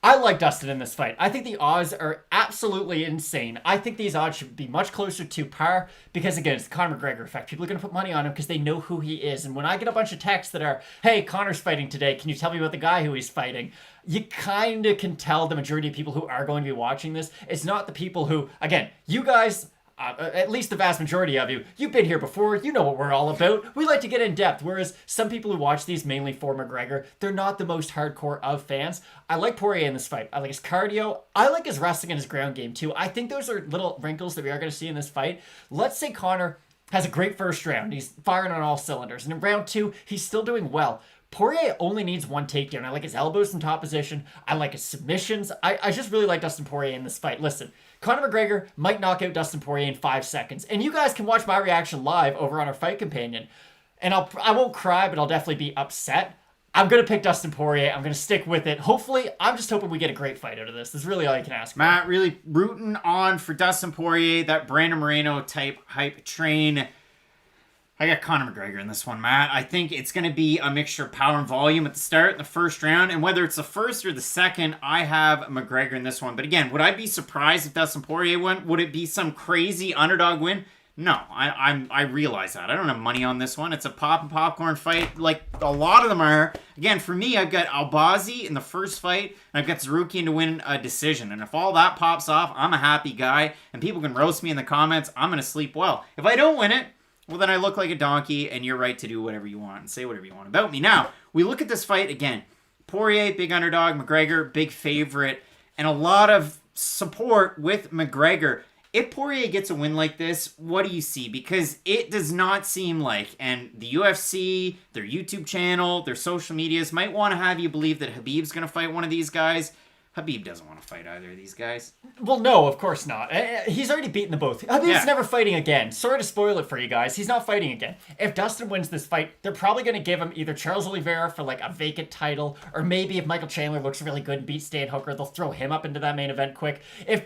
I like Dustin in this fight. I think the odds are absolutely insane. I think these odds should be much closer to par because, again, it's the Conor McGregor effect. People are going to put money on him because they know who he is. And when I get a bunch of texts that are, hey, Conor's fighting today, can you tell me about the guy who he's fighting? You kind of can tell the majority of people who are going to be watching this. It's not the people who, again, you guys... at least the vast majority of you, you've been here before, you know what we're all about. We like to get in depth, whereas some people who watch these mainly for McGregor, they're not the most hardcore of fans. I like Poirier in this fight. I like his cardio. I like his wrestling and his ground game too. I think those are little wrinkles that we are going to see in this fight. Let's say Conor has a great first round. He's firing on all cylinders. And in round two, he's still doing well. Poirier only needs one takedown. I like his elbows in top position. I like his submissions. I just really like Dustin Poirier in this fight. Listen, Conor McGregor might knock out Dustin Poirier in 5 seconds. And you guys can watch my reaction live over on our Fight Companion. And I won't cry, but I'll definitely be upset. I'm going to pick Dustin Poirier. I'm going to stick with it. Hopefully, I'm just hoping we get a great fight out of this. That's really all you can ask for. Matt, really rooting on for Dustin Poirier, that Brandon Moreno type hype train. I got Conor McGregor in this one, Matt. I think it's going to be a mixture of power and volume at the start in the first round. And whether it's the first or the second, I have McGregor in this one. But again, would I be surprised if Dustin Poirier won? Would it be some crazy underdog win? No, I realize that. I don't have money on this one. It's a pop and popcorn fight like a lot of them are. Again, for me, I've got Albazi in the first fight, and I've got Tsarukyan to win a decision. And if all that pops off, I'm a happy guy, and people can roast me in the comments. I'm going to sleep well. If I don't win it, well, then I look like a donkey, and you're right to do whatever you want and say whatever you want about me. Now, we look at this fight again. Poirier, big underdog. McGregor, big favorite. And a lot of support with McGregor. If Poirier gets a win like this, what do you see? Because it does not seem like, and the UFC, their YouTube channel, their social medias might want to have you believe that Khabib's going to fight one of these guys. Khabib doesn't want to fight either of these guys. Well, no, of course not. He's already beaten them both. Khabib's never fighting again. Sorry to spoil it for you guys. He's not fighting again. If Dustin wins this fight, they're probably going to give him either Charles Oliveira for like a vacant title, or maybe if Michael Chandler looks really good and beats Stan Hooker, they'll throw him up into that main event quick. If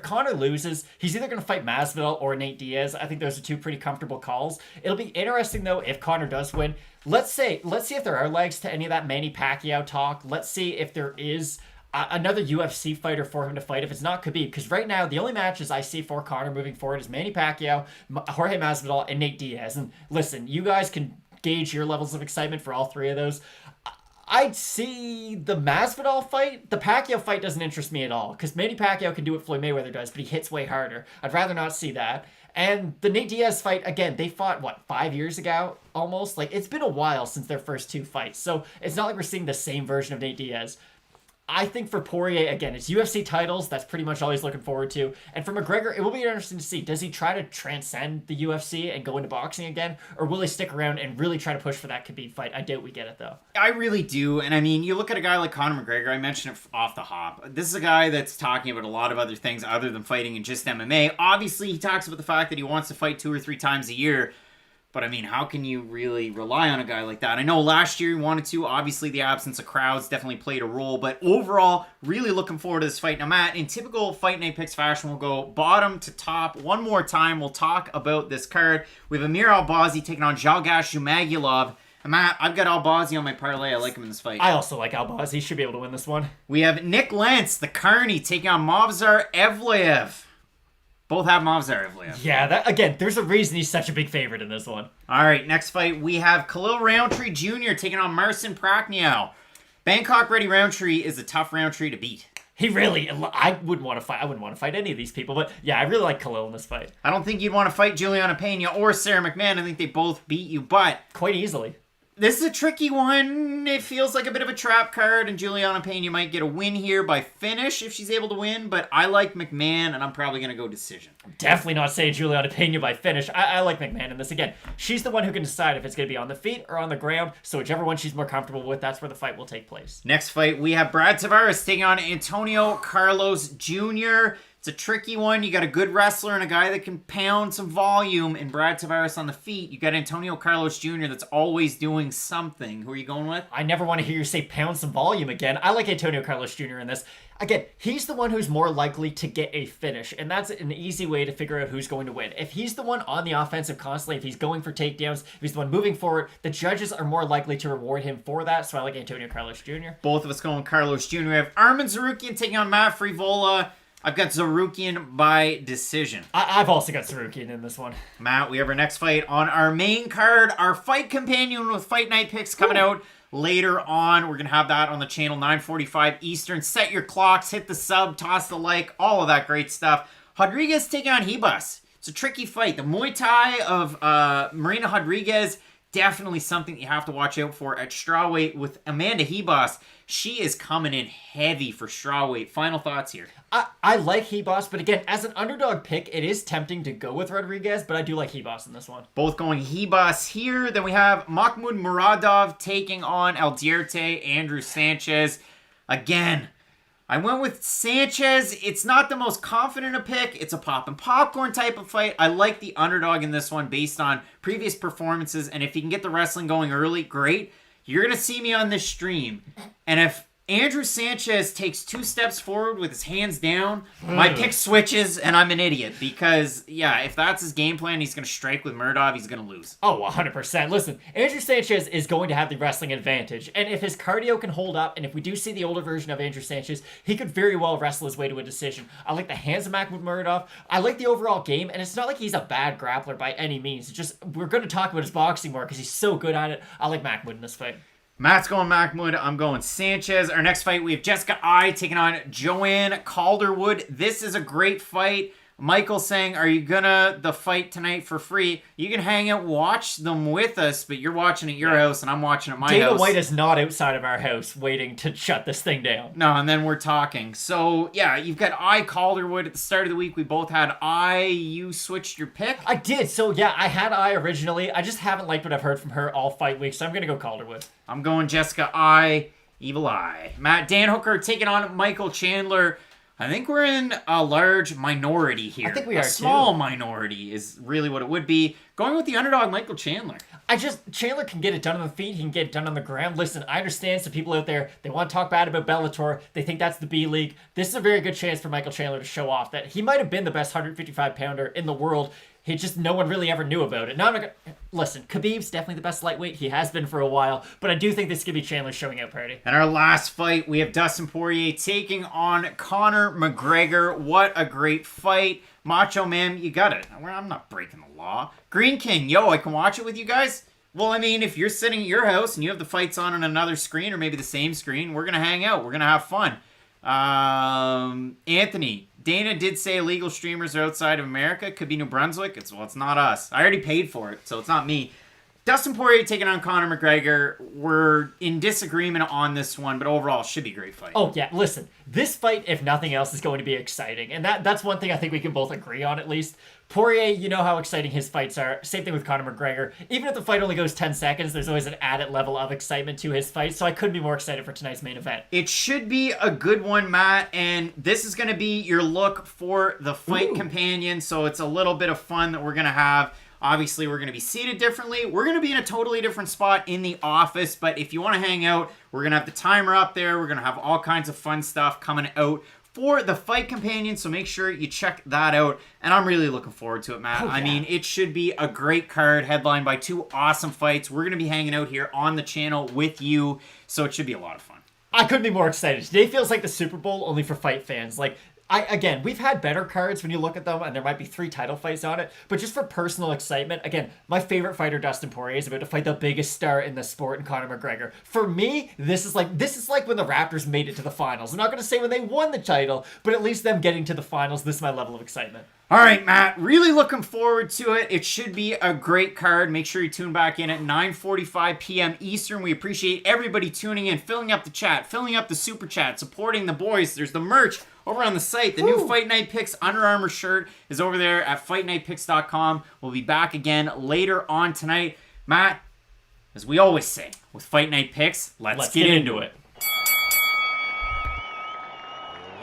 Conor loses, he's either going to fight Masvidal or Nate Diaz. I think those are two pretty comfortable calls. It'll be interesting though if Conor does win. Let's see if there are legs to any of that Manny Pacquiao talk. Let's see if there is another UFC fighter for him to fight if it's not Khabib. Because right now, the only matches I see for Conor moving forward is Manny Pacquiao, Jorge Masvidal, and Nate Diaz. And listen, you guys can gauge your levels of excitement for all three of those. I'd see the Masvidal fight. The Pacquiao fight doesn't interest me at all. Because Manny Pacquiao can do what Floyd Mayweather does, but he hits way harder. I'd rather not see that. And the Nate Diaz fight, again, they fought, 5 years ago? Almost? Like, it's been a while since their first two fights. So it's not like we're seeing the same version of Nate Diaz. I think for Poirier, again, it's UFC titles. That's pretty much all he's looking forward to. And for McGregor, it will be interesting to see. Does he try to transcend the UFC and go into boxing again? Or will he stick around and really try to push for that Khabib fight? I doubt we get it, though. I really do. And I mean, you look at a guy like Conor McGregor. I mentioned it off the hop. This is a guy that's talking about a lot of other things other than fighting and just MMA. Obviously, he talks about the fact that he wants to fight 2 or 3 times a year. But I mean, how can you really rely on a guy like that? I know last year you wanted to. Obviously, the absence of crowds definitely played a role. But overall, really looking forward to this fight. Now, Matt, in typical Fight Night Picks fashion, we'll go bottom to top. One more time, we'll talk about this card. We have Amir Albazi taking on Zhumagulov. Matt, I've got Albazi on my parlay. I like him in this fight. I also like Albazi. He should be able to win this one. We have Nick Lentz, the Carney, taking on Movsar Evloev. Both have Movsar Evloev. Yeah, again, there's a reason he's such a big favorite in this one. All right, next fight, we have Khalil Roundtree Jr. taking on Marcin Prachnio. Bangkok-ready Roundtree is a tough Roundtree to beat. He really, I wouldn't want to fight any of these people, but yeah, I really like Khalil in this fight. I don't think you'd want to fight Juliana Pena or Sarah McMann. I think they both beat you, but quite easily. This is a tricky one. It feels like a bit of a trap card, and Juliana Pena might get a win here by finish if she's able to win, but I like McMann, and I'm probably going to go decision. Definitely not saying Juliana Pena by finish. I like McMann in this. Again, she's the one who can decide if it's going to be on the feet or on the ground, so whichever one she's more comfortable with, that's where the fight will take place. Next fight, we have Brad Tavares taking on Antonio Carlos Jr., It's a tricky one. You got a good wrestler and a guy that can pound some volume in Brad Tavares on the feet. You got Antonio Carlos Jr. that's always doing something. Who are you going with? I never want to hear you say pound some volume again. I like Antonio Carlos Jr. in this. Again, he's the one who's more likely to get a finish, and that's an easy way to figure out who's going to win. If he's the one on the offensive constantly, if he's going for takedowns, if he's the one moving forward, the judges are more likely to reward him for that, so I like Antonio Carlos Jr. Both of us going Carlos Jr. We have Arman Tsarukyan taking on Matt Frevola. I've got Tsarukyan by decision. I've also got Tsarukyan in this one. Matt, we have our next fight on our main card. Our fight companion with Fight Night picks coming out later on. We're going to have that on the channel, 9:45 Eastern. Set your clocks, hit the sub, toss the like, all of that great stuff. Rodriguez taking on Ribas. It's a tricky fight. The Muay Thai of Marina Rodriguez, definitely something you have to watch out for at strawweight with Amanda Ribas. She is coming in heavy for strawweight. Final thoughts here. I like Ribas, but again, as an underdog pick, it is tempting to go with Rodriguez, but I do like Ribas in this one. Both going Ribas here. Then we have Mahmoud Muradov taking on Aldierte, Andrew Sanchez. Again, I went with Sanchez. It's not the most confident a pick. It's a pop and popcorn type of fight. I like the underdog in this one based on previous performances, and if he can get the wrestling going early, great. You're going to see me on this stream, and if Andrew Sanchez takes 2 steps forward with his hands down, my pick switches, and I'm an idiot. Because, yeah, if that's his game plan, he's going to strike with Muradov, he's going to lose. Oh, 100%. Listen, Andrew Sanchez is going to have the wrestling advantage. And if his cardio can hold up, and if we do see the older version of Andrew Sanchez, he could very well wrestle his way to a decision. I like the hands of Mahmoud Muradov. I like the overall game, and it's not like he's a bad grappler by any means. It's just, we're going to talk about his boxing more because he's so good at it. I like Mahmoud in this fight. Matt's going Mahmoud. I'm going Sanchez. Our next fight, we have Jessica Ai taking on Joanne Calderwood. This is a great fight. Michael saying, are you gonna the fight tonight for free? You can hang out, watch them with us, but you're watching at your house and I'm watching at my house. Dana White is not outside of our house waiting to shut this thing down. No, and then we're talking. So, yeah, you've got I Calderwood at the start of the week. We both had I. You switched your pick? I did. So, yeah, I had I originally. I just haven't liked what I've heard from her all fight week, so I'm going to go Calderwood. I'm going Jessica I. Evil Eye. Matt Dan Hooker taking on Michael Chandler. I think we're in a large minority here. I think we are, a small minority is really what it would be. Going with the underdog, Michael Chandler. Chandler can get it done on the feet. He can get it done on the ground. Listen, I understand some people out there, they want to talk bad about Bellator. They think that's the B League. This is a very good chance for Michael Chandler to show off that he might have been the best 155-pounder in the world. He just, no one really ever knew about it. Now, listen, Khabib's definitely the best lightweight. He has been for a while, but I do think this could be Chandler's showing out party. And our last fight, we have Dustin Poirier taking on Conor McGregor. What a great fight. Macho Man, you got it. I'm not breaking the law. Green King, yo, I can watch it with you guys? Well, I mean, if you're sitting at your house and you have the fights on another screen or maybe the same screen, we're going to hang out. We're going to have fun. Anthony, Dana did say illegal streamers are outside of America. Could be New Brunswick. It's not us. I already paid for it, so it's not me. Dustin Poirier taking on Conor McGregor. We're in disagreement on this one, but overall, should be a great fight. Oh, yeah. Listen, this fight, if nothing else, is going to be exciting. And that's one thing I think we can both agree on, at least. Poirier, you know how exciting his fights are. Same thing with Conor McGregor. Even if the fight only goes 10 seconds, there's always an added level of excitement to his fight. So I couldn't be more excited for tonight's main event. It should be a good one, Matt. And this is going to be your look for the fight companion. So it's a little bit of fun that we're going to have. Obviously, we're going to be seated differently. We're going to be in a totally different spot in the office, but if you want to hang out, we're going to have the timer up there. We're going to have all kinds of fun stuff coming out for the Fight Companion, so make sure you check that out. And I'm really looking forward to it, Matt. Oh, yeah. I mean, it should be a great card headlined by 2 awesome fights. We're going to be hanging out here on the channel with you, so it should be a lot of fun. I couldn't be more excited. Today feels like the Super Bowl only for fight fans. Like, again, we've had better cards when you look at them, and there might be 3 title fights on it, but just for personal excitement, again, my favorite fighter, Dustin Poirier, is about to fight the biggest star in the sport in Conor McGregor. For me, this is like when the Raptors made it to the finals. I'm not going to say when they won the title, but at least them getting to the finals, this is my level of excitement. All right, Matt, really looking forward to it. It should be a great card. Make sure you tune back in at 9:45 p.m. Eastern. We appreciate everybody tuning in, filling up the chat, filling up the super chat, supporting the boys. There's the merch over on the site. The new Fight Night Picks Under Armour shirt is over there at fightnightpicks.com. We'll be back again later on tonight. Matt, as we always say, with Fight Night Picks, let's get into it.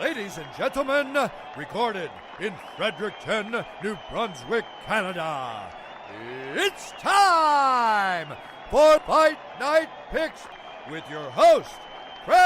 Ladies and gentlemen, recorded in Fredericton, New Brunswick, Canada, it's time for Fight Night Picks with your host, Craig.